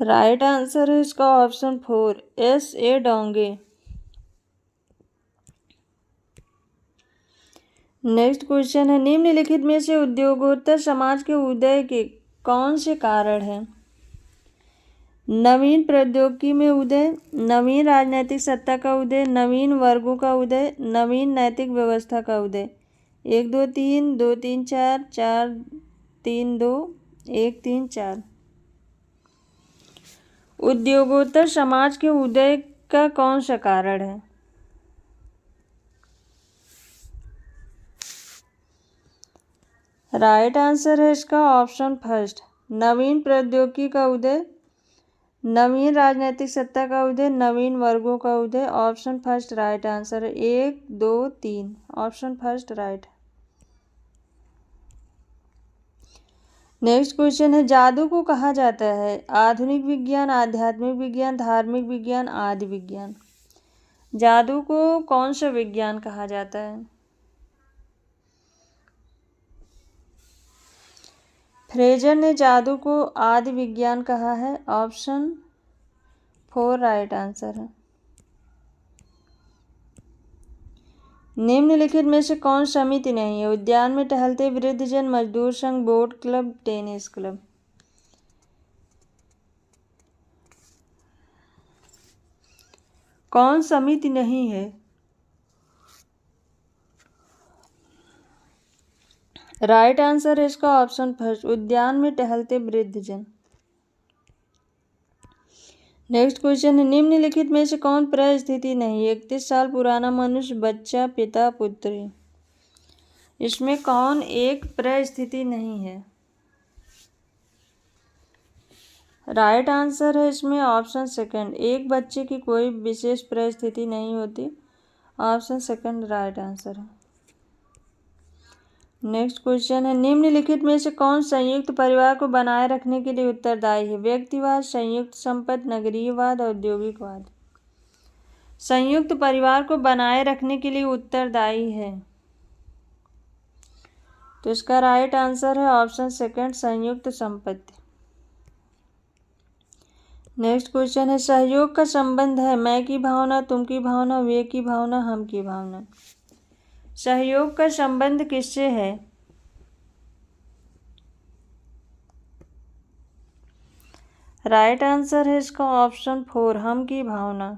राइट आंसर है इसका option four S.A. Donge. Next question है, निम्नलिखित में से उद्योगोत्तर समाज के उदय के कौन से कारण हैं? नवीन प्रौद्योगिकी में उदय, नवीन राजनैतिक सत्ता का उदय, नवीन वर्गों का उदय, नवीन नैतिक व्यवस्था का उदय। 1 2 3 2 3 4 4 3 2 1 3 4। उद्योगोत्तर समाज के उदय का कौन सा कारण है? राइट आंसर है इसका ऑप्शन फर्स्ट नवीन प्रौद्योगिकी का उदय, नवीन राजनीतिक सत्ता का उदय, नवीन वर्गों का उदय। ऑप्शन फर्स्ट राइट आंसर है। 1 2 3 option first right. Next question है, जादू को कहा जाता है आधुनिक विज्ञान, आध्यात्मिक विज्ञान, धार्मिक विज्ञान, आदि विज्ञान। जादू को कौन सा विज्ञान कहा जाता है? फ्रेजर ने जादू को आदि विज्ञान कहा है। ऑप्शन 4 राइट आंसर है। निम्नलिखित में से कौन समिति नहीं है? उद्यान में टहलते वृद्धजन, मजदूर संघ, बोट क्लब, टेनिस क्लब। कौन समिति नहीं है? राइट आंसर है इसका ऑप्शन फर्स्ट उद्यान में टहलते वृद्धजन। नेक्स्ट क्वेश्चन है, निम्नलिखित में से कौन परिस्थिति नहीं? 31 साल पुराना मनुष्य, बच्चा, पिता, पुत्री। इसमें कौन एक परिस्थिति नहीं है? राइट आंसर है इसमें ऑप्शन सेकंड एक बच्चे की कोई विशेष परिस्थिति नहीं होती। ऑप्शन सेकंड राइट आंसर है। नेक्स्ट क्वेश्चन है, निम्नलिखित में से कौन संयुक्त परिवार को बनाए रखने के लिए उत्तरदायी है? व्यक्तिवाद, संयुक्त संपत्ति, नगरीयवाद, औद्योगिकवाद। संयुक्त परिवार को बनाए रखने के लिए उत्तरदायी है, तो इसका राइट आंसर है ऑप्शन सेकंड, संयुक्त संपत्ति। नेक्स्ट क्वेश्चन है, सहयोग का संबंध है मैं की भावना, तुम की भावना, वे की भावना, हम की भावना। सहयोग का संबंध किससे है? राइट आंसर है इसका ऑप्शन 4, हम की भावना।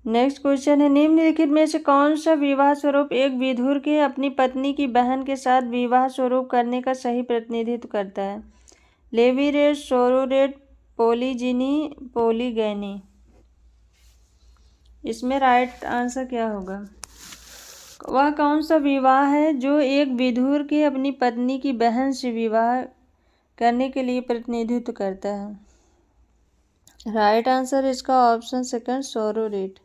नेक्स्ट क्वेश्चन है, निम्नलिखित में से कौन सा विवाह स्वरूप एक विधुर के अपनी पत्नी की बहन के साथ विवाह स्वरूप करने का सही प्रतिनिधित्व करता है? लेवीरेट, सोरोरेट, पोलीजिनी, पोलीगैनी। इसमें राइट आंसर क्या होगा? वह कौन सा विवाह है जो एक विधुर के अपनी पत्नी की बहन से विवाह करने के लिए प्रतिनिधित्व करता है? राइट आंसर इसका option second, sororate.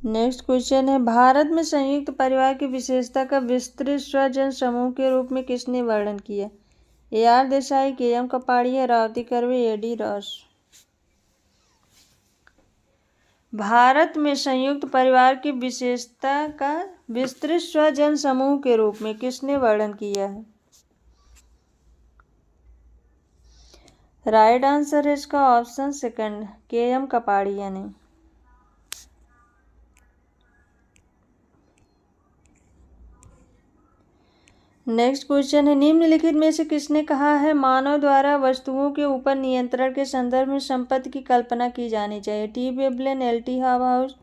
Next question है, भारत में संयुक्त परिवार की विशेषता का विस्तृत स्वजन समूह के रूप में किसने वर्णन किया? AR Desai, KM Kapadia, Ravati curve, AD Ross. Bharat में संयुक्त परिवार की विशेषता का विस्तृत स्वजन समूह के रूप में किसने वर्णन किया है? राइट आंसर है इसका ऑप्शन सेकंड, KM कपाड़िया ने। नेक्स्ट क्वेश्चन है, निम्नलिखित में से किसने कहा है मानव द्वारा वस्तुओं के ऊपर नियंत्रण के संदर्भ में संपत्ति की कल्पना की जानी चाहिए? T. Veblen, LT House,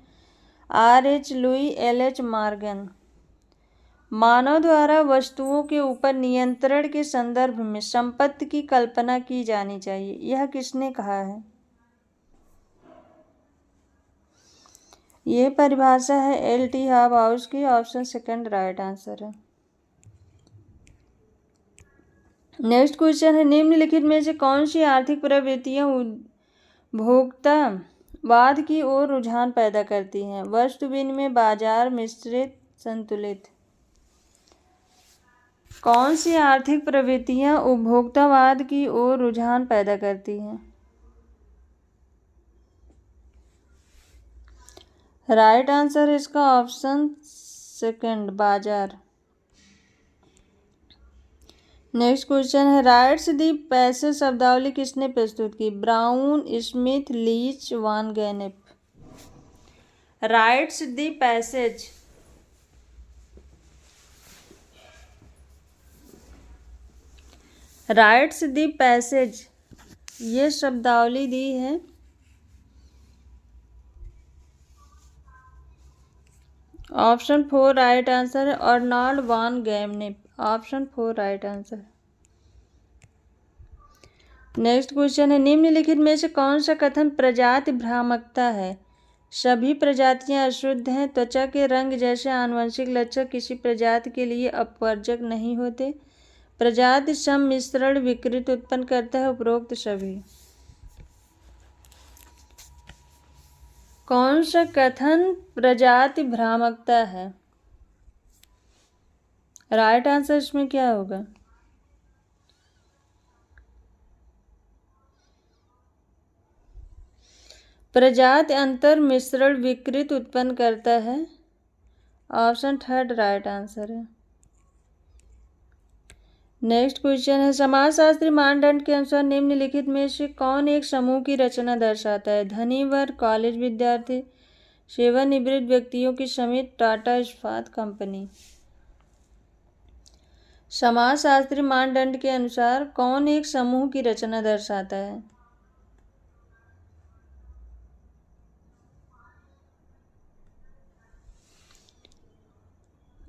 RH Lowie, LH Morgan. मानव द्वारा वस्तुओं के ऊपर नियंत्रण के संदर्भ में संपत्ति की कल्पना की जानी चाहिए, यह किसने कहा है? यह परिभाषा है LT हाउस की, ऑप्शन सेकंड राइट आंसर है। नेक्स्ट क्वेश्चन है, निम्नलिखित में से कौन सी आर्थिक प्रवृत्तियां उपभोक्तावाद की ओर रुझान पैदा करती हैं? वस्तु विनिमय, बाजार, मिश्रित, संतुलित। कौन सी आर्थिक प्रवृत्तियां उपभोक्तावाद की ओर रुझान पैदा करती हैं? राइट आंसर इसका ऑप्शन सेकंड, बाजार। नेक्स्ट क्वेश्चन है, राइट्स दी पैसेज शब्दावली किसने प्रस्तुत की? Brown, Smith, Leach, van Gennep. Rites de passage, rites de passage ये शब्दावली दी है ऑप्शन 4 राइट आंसर है, Arnold van Gennep. Option 4 right answer. Next question है, निम्नलिखित में से कौन सा कथन प्रजाति भ्रामकता है? सभी प्रजातियां अशुद्ध हैं, त्वचा के रंग जैसे आनुवंशिक लक्षण किसी प्रजाति के लिए अपवर्जक नहीं होते, प्रजाति सम्मिश्रण विकृति उत्पन्न करता है, उपरोक्त सभी। कौन सा कथन प्रजाति भ्रामकता है? राइट आंसर इसमें क्या होगा? प्रजाति अंतर मिश्रण विकृति उत्पन्न करता है, ऑप्शन थर्ड राइट आंसर है। नेक्स्ट क्वेश्चन है, समाजशास्त्री मानदंड के अनुसार निम्नलिखित में से कौन एक समूह की रचना दर्शाता है? धनी वर्ग, कॉलेज विद्यार्थी, सेवानिवृत्त व्यक्तियों की समिति, टाटा इस्पात कंपनी। समाजशास्त्री मानदंड के अनुसार कौन एक समूह की रचना दर्शाता है?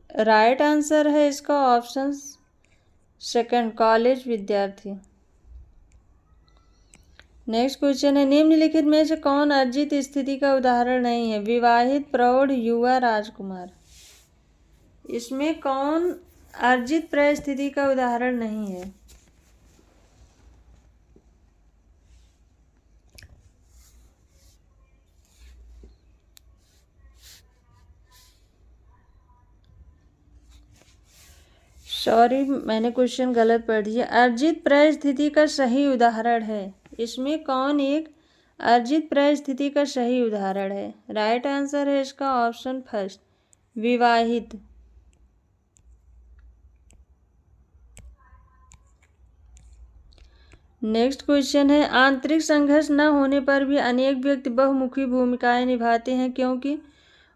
राइट आंसर है इसका ऑप्शन सेकंड, कॉलेज विद्यार्थी। नेक्स्ट क्वेश्चन है, निम्नलिखित में से कौन अर्जित स्थिति का उदाहरण नहीं है? विवाहित, प्रौढ़, युवा, राजकुमार। इसमें कौन अर्जित परिस्थिति का उदाहरण नहीं है? सॉरी, मैंने क्वेश्चन गलत पढ़ दिया। अर्जित परिस्थिति का सही उदाहरण है, इसमें कौन एक अर्जित परिस्थिति का सही उदाहरण है? राइट आंसर है इसका ऑप्शन फर्स्ट, विवाहित। नेक्स्ट क्वेश्चन है, आंतरिक संघर्ष न होने पर भी अनेक व्यक्ति बहुमुखी भूमिकाएं निभाते हैं क्योंकि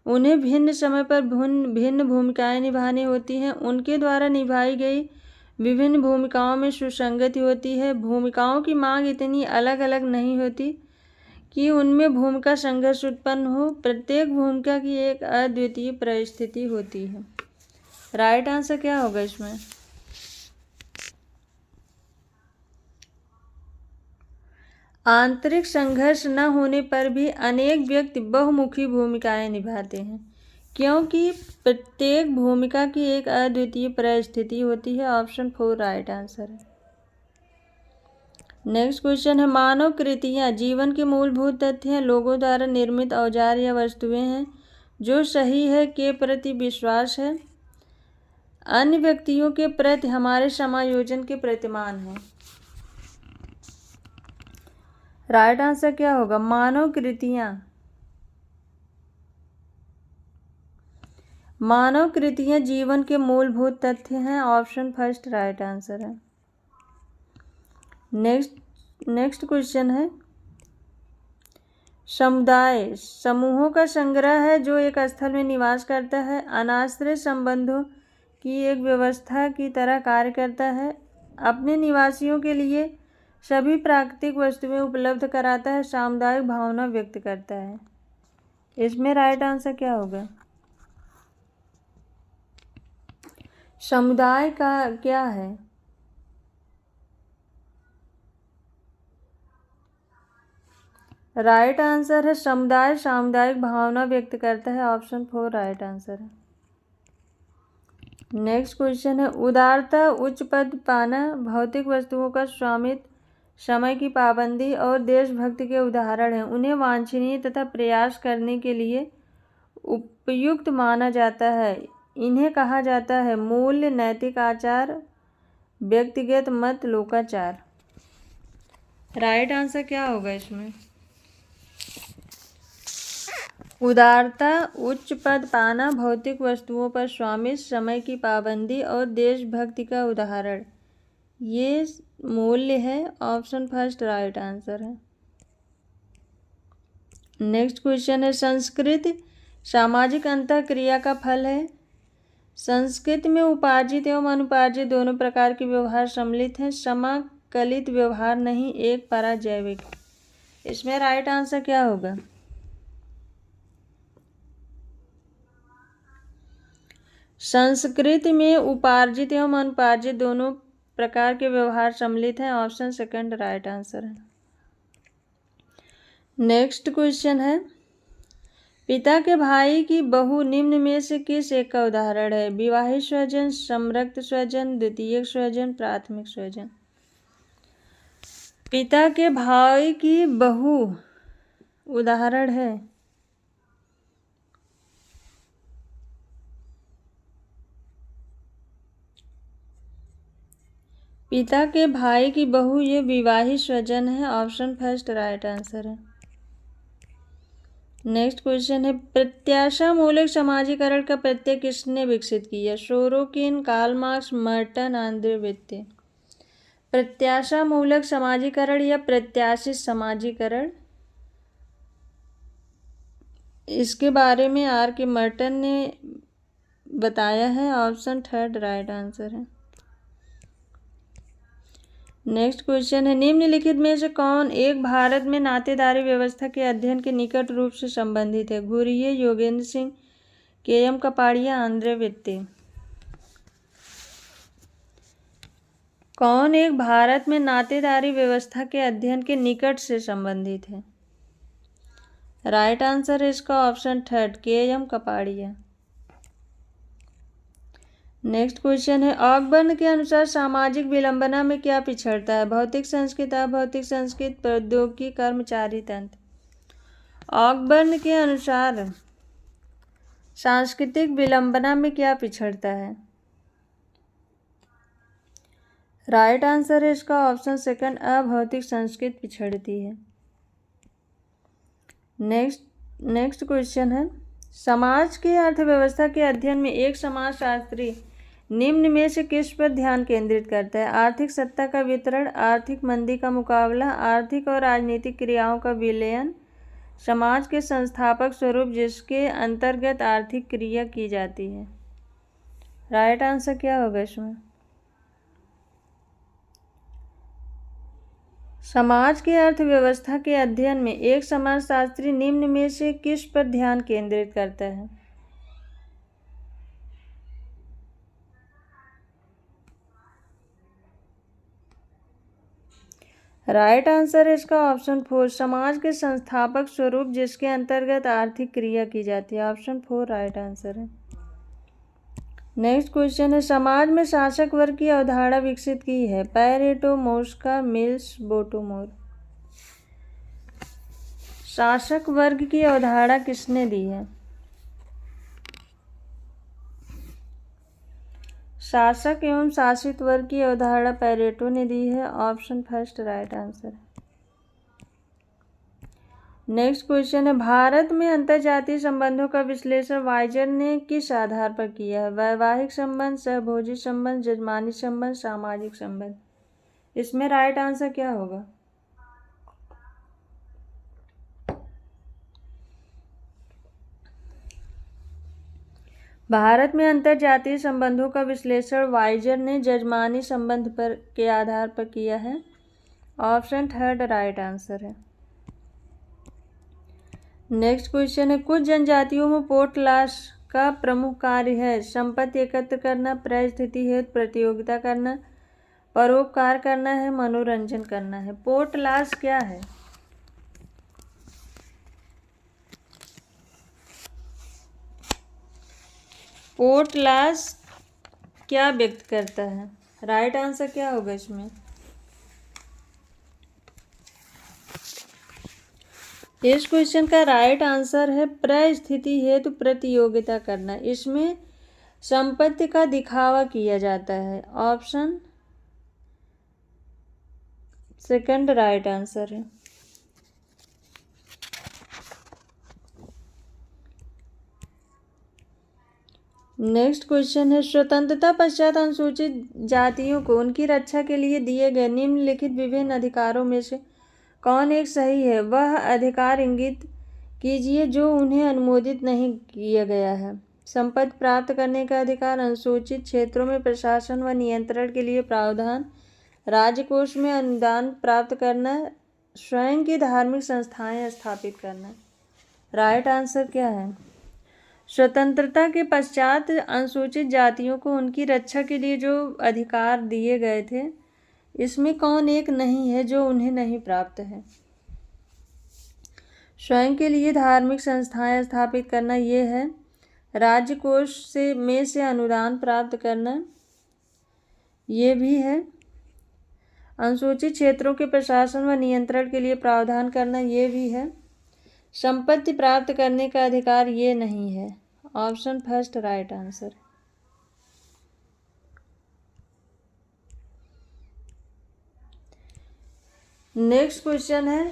उन्हें भिन्न समय पर भिन्न भूमिकाएं निभानी होती हैं। उनके द्वारा निभाई गई विभिन्न भूमिकाओं में सुसंगति होती है। भूमिकाओं की मांग इतनी अलग अलग नहीं होती कि उनमें भूमिका संघर्ष उत्पन्न हो। प्रत्येक भूमिका की एक अद्वितीय परिस्थिति होती है। राइट आंसर क्या होगा इसमें? आंतरिक संघर्ष न होने पर भी अनेक व्यक्ति बहुमुखी भूमिकाएं निभाते हैं क्योंकि प्रत्येक भूमिका की एक अद्वितीय परिस्थिति होती है। ऑप्शन 4 राइट आंसर है। नेक्स्ट क्वेश्चन है, मानव कृतियाँ जीवन के मूलभूत तथ्य हैं, लोगों द्वारा निर्मित औजार या वस्तुएं हैं जो सही है के प्रति विश्वास है, अन्य व्यक्तियों के प्रति हमारे समायोजन के प्रतिमान है। राइट आंसर क्या होगा? मानव कृतियाँ जीवन के मूलभूत तथ्य हैं। ऑप्शन फर्स्ट राइट आंसर है। नेक्स्ट क्वेश्चन है, समुदाय समूहों का संग्रह है जो एक स्थल में निवास करता है, अनाश्रित संबंधों की एक व्यवस्था की तरह कार्य करता है, अपने निवासियों के लिए सभी प्राकृतिक वस्तुएं उपलब्ध कराता है, सामुदायिक भावना व्यक्त करता है। इसमें राइट आंसर क्या होगा? समुदाय का क्या है? राइट आंसर है समुदाय सामुदायिक भावना व्यक्त करता है। ऑप्शन 4 राइट आंसर है। नेक्स्ट क्वेश्चन है, उदारता उच्च पद पाना, भौतिक वस्तुओं का स्वामित्व, समय की पाबंदी और देशभक्ति के उदाहरण हैं। उन्हें वांछनीय तथा प्रयास करने के लिए उपयुक्त माना जाता है। इन्हें कहा जाता है मूल्य, नैतिक आचार, व्यक्तिगत मत, लोकाचार। राइट आंसर क्या होगा इसमें? उदारता उच्च पद पाना, भौतिक वस्तुओं पर स्वामित्व, समय की पाबंदी और देशभक्ति का उदाहरण, ये मूल्य है। ऑप्शन फर्स्ट राइट आंसर है। नेक्स्ट क्वेश्चन है, संस्कृति सामाजिक अंतःक्रिया का फल है। संस्कृति में उपार्जित एवं अनुपार्जित दोनों प्रकार के व्यवहार सम्मिलित हैं, समाकलित व्यवहार नहीं, एक पराजैविक। इसमें राइट आंसर क्या होगा? संस्कृति में उपार्जित एवं अनुपार्जित दोनों प्रकार के व्यवहार सम्मिलित हैं। ऑप्शन सेकंड राइट आंसर है। नेक्स्ट क्वेश्चन है, पिता के भाई की बहू निम्न में से किस एक का उदाहरण है? विवाहित स्वजन, संरक्त स्वजन, द्वितीयक स्वजन, प्राथमिक स्वजन। पिता के भाई की बहू उदाहरण है। पिता के भाई की बहू ये विवाहित स्वजन है। ऑप्शन फर्स्ट राइट आंसर है। नेक्स्ट क्वेश्चन है, प्रत्याशा मूलक समाजीकरण का प्रत्यय किसने विकसित किया? Sorokin, Karl Marx, Merton, Andre वित्ते। प्रत्याशा मूलक समाजीकरण या प्रत्याशित समाजीकरण, इसके बारे में आर के मर्टन ने बताया है। ऑप्शन थर्ड राइट आंसर है। नेक्स्ट क्वेश्चन है, निम्नलिखित में से कौन एक भारत में नातेदारी व्यवस्था के अध्ययन के निकट रूप से संबंधित है? घुरिये, योगेंद्र सिंह, के.एम. कपाड़िया, आंद्रे वित्ते। कौन एक भारत में नातेदारी व्यवस्था के अध्ययन के निकट से संबंधित है? राइट आंसर है इसका option third, KM. Kapadia. Next question है, ऑकबर्न के अनुसार सामाजिक विलंबना में क्या पिछड़ता है? भौतिक संस्कृति, अभौतिक संस्कृति, प्रौद्योगिकी, कर्मचारी तंत्र। ऑकबर्न के अनुसार सांस्कृतिक विलंबना में क्या पिछड़ता है? राइट आंसर है इसका ऑप्शन सेकंड, अभौतिक संस्कृति पिछड़ती है। नेक्स्ट क्वेश्चन है, समाज की अर्थव्यवस्था के अध्ययन में एक समाजशास्त्री निम्न में से किस पर ध्यान केंद्रित करता है? आर्थिक सत्ता का वितरण, आर्थिक मंदी का मुकाबला, आर्थिक और राजनीतिक क्रियाओं का विलयन, समाज के संस्थापक स्वरूप जिसके अंतर्गत आर्थिक क्रिया की जाती है। राइट आंसर क्या होगा इसमें? समाज की अर्थव्यवस्था के अध्ययन में एक समाजशास्त्री निम्न में से किस पर ध्यान केंद्रित करता है? राइट आंसर है इसका ऑप्शन 4, समाज के संस्थापक स्वरूप जिसके अंतर्गत आर्थिक क्रिया की जाती है। ऑप्शन 4 राइट आंसर है। नेक्स्ट क्वेश्चन है, समाज में शासक वर्ग की अवधारणा विकसित की है? Pareto, Mosca, Mills, Bottomore. शासक वर्ग की अवधारणा किसने दी है? शासक एवं शासित वर्ग की अवधारणा पैरेटो ने दी है। Option first right answer. Next question है, भारत में अंतर्जातीय संबंधों का विश्लेषण वाइजर ने किस आधार पर किया है? वैवाहिक संबंध, सहभोजी संबंध, जजमानी संबंध, सामाजिक संबंध। इसमें राइट आंसर क्या होगा? भारत में अंतर्जातीय संबंधों का विश्लेषण वाइजर ने जजमानी संबंध पर के आधार पर किया है। ऑप्शन थर्ड राइट आंसर है। नेक्स्ट क्वेश्चन है, कुछ जनजातियों में पोर्ट लॉस का प्रमुख कार्य है? संपत्ति एकत्र करना, परिस्थिति हेतु प्रतियोगिता करना, परोपकार करना है, मनोरंजन करना है। पोर्ट लॉस क्या है? पोर्ट लॉस क्या व्यक्त करता है? राइट आंसर क्या होगा इसमें? इस क्वेश्चन का राइट आंसर है परिस्थिति हेतु प्रतियोगिता करना। इसमें संपत्ति का दिखावा किया जाता है। ऑप्शन सेकंड राइट आंसर है। नेक्स्ट क्वेश्चन है, स्वतंत्रता पश्चात अनुसूचित जातियों को उनकी रक्षा के लिए दिए गए निम्नलिखित विभिन्न अधिकारों में से कौन एक सही है? वह अधिकार इंगित कीजिए जो उन्हें अनुमोदित नहीं किया गया है। संपत्ति प्राप्त करने का अधिकार, अनुसूचित क्षेत्रों में प्रशासन व नियंत्रण के लिए प्रावधान, राज्यकोष में अनुदान प्राप्त करना, स्वयं की धार्मिक संस्थाएं स्थापित करना। राइट आंसर क्या है? स्वतंत्रता के पश्चात अनुसूचित जातियों को उनकी रक्षा के लिए जो अधिकार दिए गए थे, इसमें कौन एक नहीं है जो उन्हें नहीं प्राप्त है? स्वयं के लिए धार्मिक संस्थाएं स्थापित करना ये है, राज्यकोष से अनुदान प्राप्त करना ये भी है, अनुसूचित क्षेत्रों के प्रशासन व नियंत्रण के लिए प्रावधान करना ये भी है, संपत्ति प्राप्त करने का अधिकार ये नहीं है। Option first right answer. Next question है,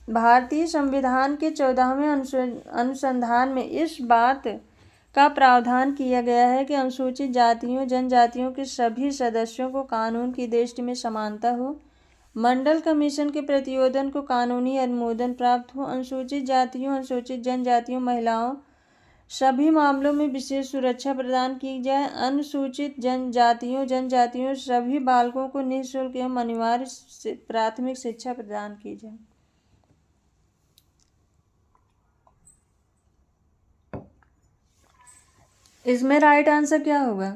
भारतीय संविधान के 14वें अनुसंधान में इस बात का प्रावधान किया गया है कि अनुसूचित जातियों जनजातियों के सभी सदस्यों को कानून की दृष्टि में समानता हो, मंडल कमीशन के प्रतिवेदन को कानूनी अनुमोदन प्राप्त हो, अनुसूचित जातियों अनुसूचित जनजातियों महिलाओं सभी मामलों में विशेष सुरक्षा प्रदान की जाए, अनुसूचित जनजातियों सभी बालकों को निःशुल्क एवं अनिवार्य प्राथमिक शिक्षा प्रदान की जाए। इसमें राइट आंसर क्या होगा?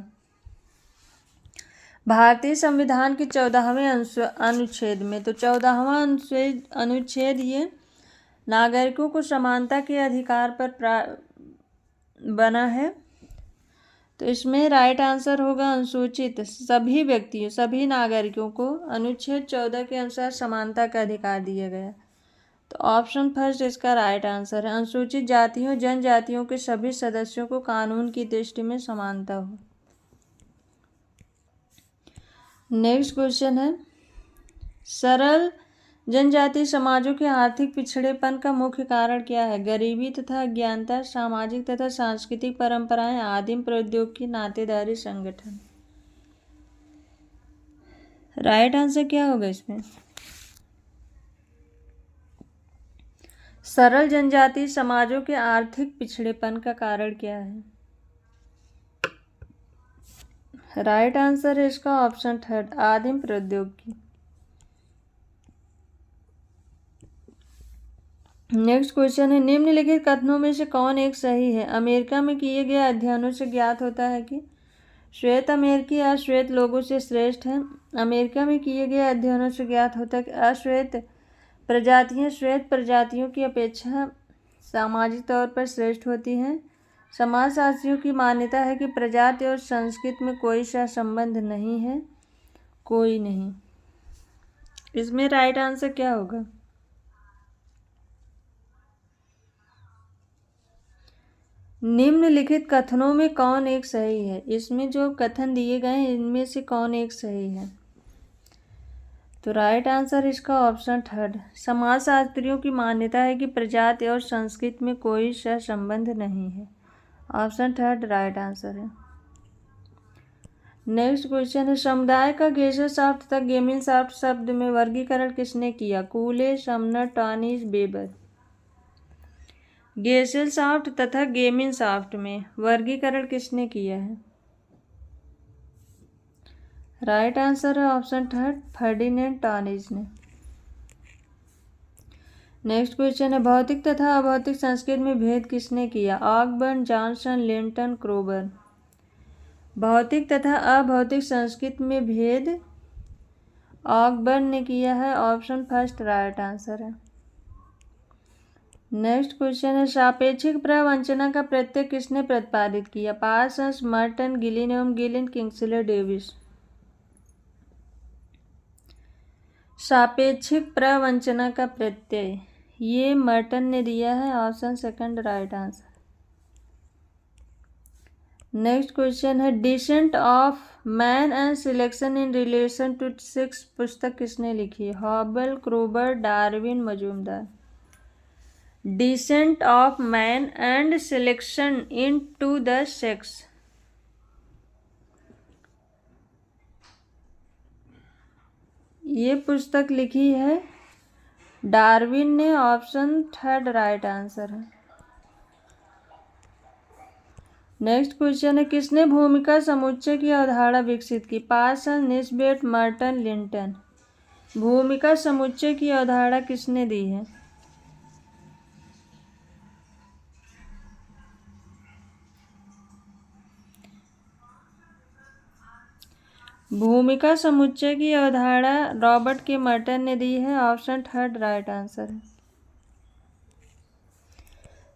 भारतीय संविधान के 14वें अनुच्छेद में, तो 14वां अनुच्छेद ये नागरिकों को समानता के अधिकार पर बना है, तो इसमें राइट आंसर होगा अनुसूचित सभी व्यक्तियों सभी नागरिकों को अनुच्छेद 14 के अनुसार समानता का अधिकार दिया गया। तो ऑप्शन फर्स्ट इसका राइट आंसर है। अनुसूचित जातियों जनजातियों के सभी सदस्यों को कानून की दृष्टि में समानता हो। नेक्स्ट क्वेश्चन है, सरल जनजातीय समाजों के आर्थिक पिछड़ेपन का मुख्य कारण क्या है? गरीबी तथा अज्ञानता, सामाजिक तथा सांस्कृतिक परंपराएं, आदिम प्रौद्योगिकी, नातेदारी संगठन। राइट आंसर क्या होगा इसमें? सरल जनजातीय समाजों के आर्थिक पिछड़ेपन का कारण क्या है? राइट आंसर है इसका ऑप्शन थर्ड, आदिम प्रौद्योगिकी। नेक्स्ट क्वेश्चन है, निम्नलिखित कथनों में से कौन एक सही है? अमेरिका में किए गए अध्ययनों से ज्ञात होता है कि श्वेत अमेरिकी अश्वेत लोगों से श्रेष्ठ हैं। अमेरिका में किए गए अध्ययनों से ज्ञात होता है कि अश्वेत प्रजातियां श्वेत प्रजातियों की अपेक्षा सामाजिक तौर पर श्रेष्ठ होती हैं। समाजशास्त्रियों की मान्यता है कि प्रजाति और संस्कृति में कोई सहसंबंध नहीं है, कोई नहीं। इसमें राइट आंसर क्या होगा? निम्नलिखित कथनों में कौन एक सही है? इसमें जो कथन दिए गए हैं इनमें से कौन एक सही है? तो राइट आंसर इसका ऑप्शन थर्ड, समाजशास्त्रियों की मान्यता है कि प्रजाति और संस्कृति में कोई सहसंबंध नहीं है। ऑप्शन थर्ड राइट आंसर है। नेक्स्ट क्वेश्चन है, समुदाय का गेसेलसाफ्ट तथा गेमिनसाफ्ट शब्द में वर्गीकरण किसने किया? कूले, समनर, टॉनिस, बेबर। गेसेलसाफ्ट तथा गेमिनसाफ्ट में वर्गीकरण किसने किया है? राइट आंसर है ऑप्शन थर्ड, फर्डिनेंड टॉनिस ने। नेक्स्ट क्वेश्चन है, भौतिक तथा अभौतिक संस्कृति में भेद किसने किया? ऑकबर्न, जॉनसन, लिंटन, क्रोबर। भौतिक तथा अभौतिक संस्कृति में भेद ऑकबर्न ने किया है। ऑप्शन फर्स्ट राइट आंसर है। नेक्स्ट क्वेश्चन है, सापेक्षिक प्रवंचना का प्रत्यय किसने प्रतिपादित किया? पार्सन्स, मर्टन, गिलिन एवं गिलिन, किंग्सले डेविस। सापेक्षिक प्रवंचना का प्रत्यय ये मर्टन ने दिया है। Option second right answer. Next question है, descent of man and selection in relation to sex पुस्तक किसने लिखी है? Hoebel, Kroeber, Darwin, Majumdar. Descent of man and selection in to the sex, ये पुस्तक लिखी है डार्विन ने। ऑप्शन थर्ड राइट आंसर है। नेक्स्ट क्वेश्चन है, किसने भूमिका समुच्चय की अवधारणा विकसित की? Parson, Nisbet, Merton, Linton. भूमिका समुच्चय की अवधारणा किसने दी है? भूमिका समुच्चय की अवधारणा रॉबर्ट के मर्टन ने दी है। ऑप्शन थर्ड राइट आंसर है।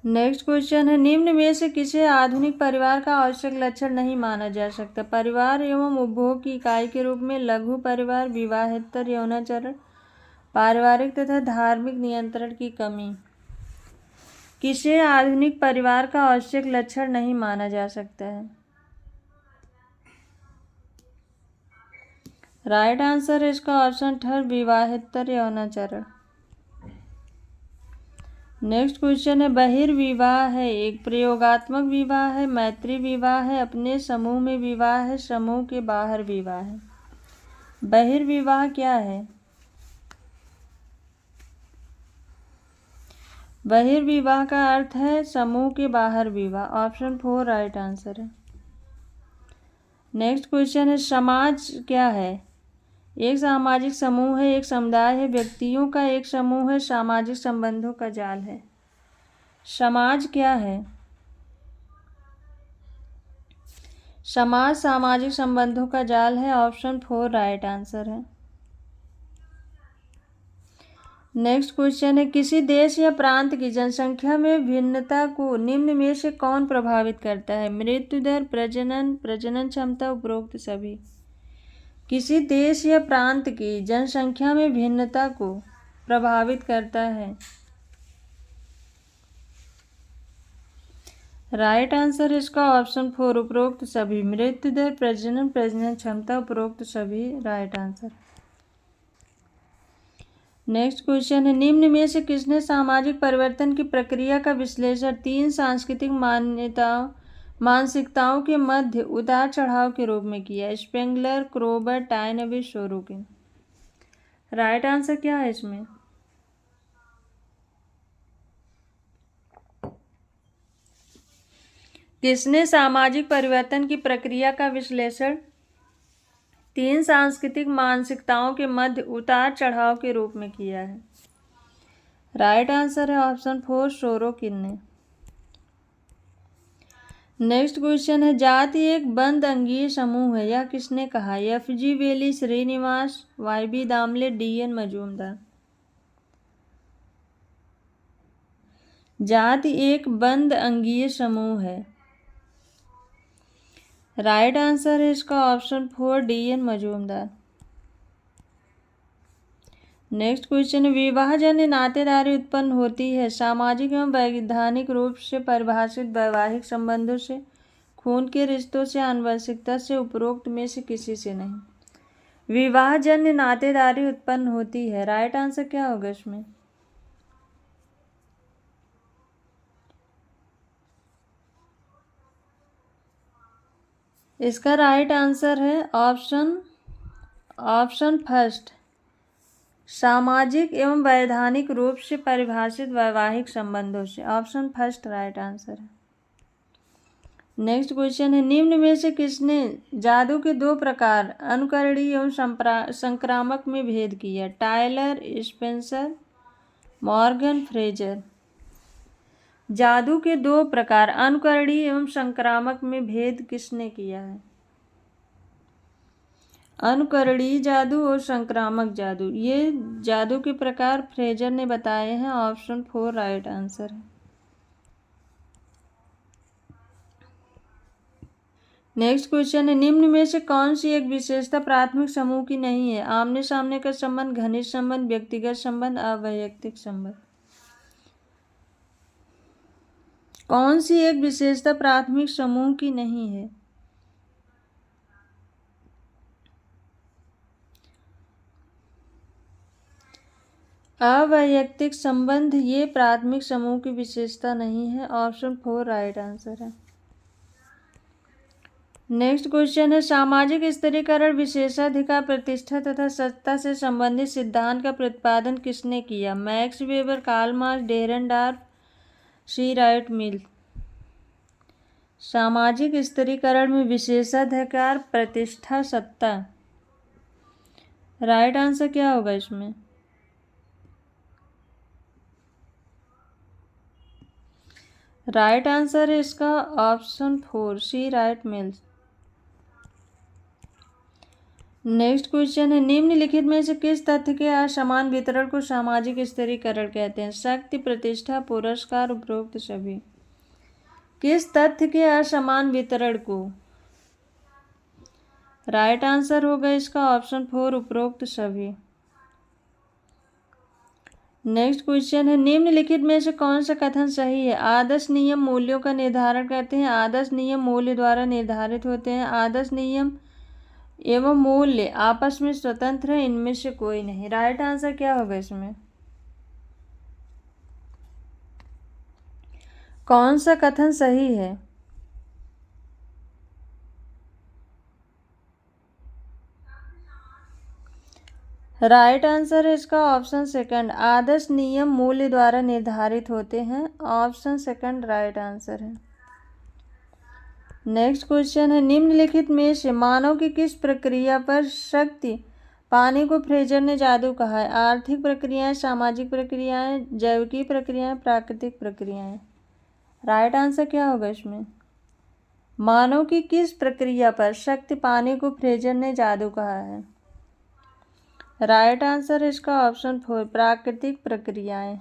नेक्स्ट क्वेश्चन है, निम्न में से किसे आधुनिक परिवार का आवश्यक लक्षण नहीं माना जा सकता? परिवार एवं उपभोग की इकाई के रूप में लघु परिवार, विवाहेतर यौनाचरण, पारिवारिक तथा धार्मिक नियंत्रण की कमी। किसे आधुनिक परिवार का आवश्यक लक्षण नहीं माना जा सकता है? राइट आंसर है इसका ऑप्शन थर्ड, विवाहेतर यौनाचरण। नेक्स्ट क्वेश्चन है, बहिर्विवाह है एक प्रयोगात्मक विवाह है, मैत्री विवाह है, अपने समूह में विवाह है, समूह के बाहर विवाह है। बहिर्विवाह क्या है? बहिर्विवाह का अर्थ है समूह के बाहर विवाह। ऑप्शन फोर राइट आंसर है। नेक्स्ट क्वेश्चन है, समाज क्या है? एक सामाजिक समूह है, एक समुदाय है, व्यक्तियों का एक समूह है, सामाजिक संबंधों का जाल है। समाज क्या है? समाज सामाजिक संबंधों का जाल है। ऑप्शन फोर राइट आंसर है। नेक्स्ट क्वेश्चन है, किसी देश या प्रांत की जनसंख्या में भिन्नता को निम्न में से कौन प्रभावित करता है? मृत्यु दर, प्रजनन, प्रजनन क्षमता, उपरोक्त सभी। किसी देश या प्रांत की जनसंख्या में भिन्नता को प्रभावित करता है राइट आंसर इसका ऑप्शन 4 उपरोक्त सभी। मृत्यु दर, प्रजनन, प्रजनन क्षमता, उपरोक्त सभी राइट आंसर। नेक्स्ट क्वेश्चन है, निम्न में से किसने सामाजिक परिवर्तन की प्रक्रिया का विश्लेषण 3 सांस्कृतिक मानसिकताओं के मध्य उतार चढ़ाव के रूप में किया? Spengler, क्रोबर, Toynbee, Sorokin. Right answer क्या है इसमें? किसने सामाजिक परिवर्तन की प्रक्रिया का विश्लेषण 3 सांस्कृतिक मानसिकताओं के मध्य उतार चढ़ाव के रूप में किया है? राइट आंसर है ऑप्शन 4 सोरोकिन ने। नेक्स्ट क्वेश्चन है, जाति एक बंद अंगीय समूह है, यह किसने कहा? एफ.जी. वेली, श्रीनिवास, वाई.बी. दामले, डी.एन. मजूमदार। जाति एक बंद अंगीय समूह है। राइट आंसर है इसका option 4 D N. Majumdar. Next question, विवाहजन्य नातेदारी उत्पन्न होती है सामाजिक एवं वैधानिक रूप से परिभाषित वैवाहिक संबंधों से, खून के रिश्तों से, आनुवंशिकता से, उपरोक्त में से किसी से नहीं। विवाहजन्य नातेदारी उत्पन्न होती है। राइट आंसर क्या होगा इसमें? इसका राइट आंसर है ऑप्शन फर्स्ट सामाजिक एवं वैधानिक रूप से परिभाषित वैवाहिक संबंधों से। ऑप्शन फर्स्ट राइट आंसर है। नेक्स्ट क्वेश्चन है, निम्न में से किसने जादू के 2 प्रकार अनुकरणीय एवं संक्रामक में भेद किया? Tyler, Spencer, Morgan, Fraser. जादू के 2 प्रकार अनुकरणीय एवं संक्रामक में भेद किसने किया है? अनुकरणीय जादू और संक्रामक जादू, ये जादू के प्रकार फ्रेजर ने बताए हैं। ऑप्शन 4 राइट आंसर है। नेक्स्ट क्वेश्चन है, निम्न में से कौन सी एक विशेषता प्राथमिक समूह की नहीं है? आमने सामने का संबंध, घनिष्ठ संबंध, व्यक्तिगत संबंध, अवैयक्तिक संबंध। कौन सी एक विशेषता प्राथमिक समूह की नहीं है? अवैयक्तिक संबंध ये प्राथमिक समूह की विशेषता नहीं है। ऑप्शन 4 राइट आंसर है। नेक्स्ट क्वेश्चन है, सामाजिक स्तरीकरण, विशेषाधिकार, प्रतिष्ठा तथा सत्ता से संबंधित सिद्धांत का प्रतिपादन किसने किया? मैक्स वेबर, कार्ल मार्क्स, डेरेनडार्फ, सी राइट मिल। सामाजिक स्तरीकरण में विशेषाधिकार, प्रतिष्ठा, सत्ता। राइट आंसर क्या होगा इसमें? राइट आंसर है इसका ऑप्शन 4 सी राइट मिल्स। नेक्स्ट क्वेश्चन है, निम्नलिखित में से किस तथ्य के असमान वितरण को सामाजिक स्तरीकरण कहते हैं? शक्ति, प्रतिष्ठा, पुरस्कार, उपरोक्त सभी। किस तथ्य के असमान वितरण को? राइट आंसर होगा इसका ऑप्शन 4 उपरोक्त सभी। नेक्स्ट क्वेश्चन है, निम्नलिखित में से कौन सा कथन सही है? आदर्श नियम मूल्यों का निर्धारण करते हैं। आदर्श नियम मूल्य द्वारा निर्धारित होते हैं। आदर्श नियम एवं मूल्य आपस में स्वतंत्र है, इनमें से कोई नहीं। राइट आंसर क्या होगा इसमें? कौन सा कथन सही है? राइट आंसर है इसका ऑप्शन सेकंड, आदर्श नियम मूल्य द्वारा निर्धारित होते हैं। ऑप्शन सेकंड राइट आंसर है। नेक्स्ट क्वेश्चन है, निम्नलिखित में से मानव की किस प्रक्रिया पर शक्ति पाने को फ्रेजर ने जादू कहा है? आर्थिक प्रक्रियाएं, सामाजिक प्रक्रियाएं, जैविकी प्रक्रियाएं, प्राकृतिक प्रक्रियाएं। राइट आंसर क्या होगा इसमें? मानव की किस प्रक्रिया पर शक्ति पाने को फ्रेजर ने जादू कहा है? राइट आंसर है इसका ऑप्शन 4 प्राकृतिक प्रक्रियाएं।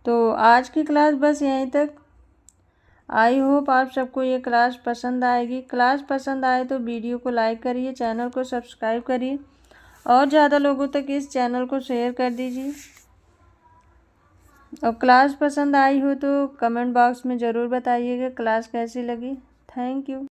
तो आज की क्लास बस यहीं तक। आई होप आप सबको ये क्लास पसंद आएगी। क्लास पसंद आए तो वीडियो को लाइक करिए, चैनल को सब्सक्राइब करिए और ज़्यादा लोगों तक इस चैनल को शेयर कर दीजिए। और क्लास पसंद आई हो तो कमेंट बॉक्स में ज़रूर बताइएगा क्लास कैसी लगी। Thank you.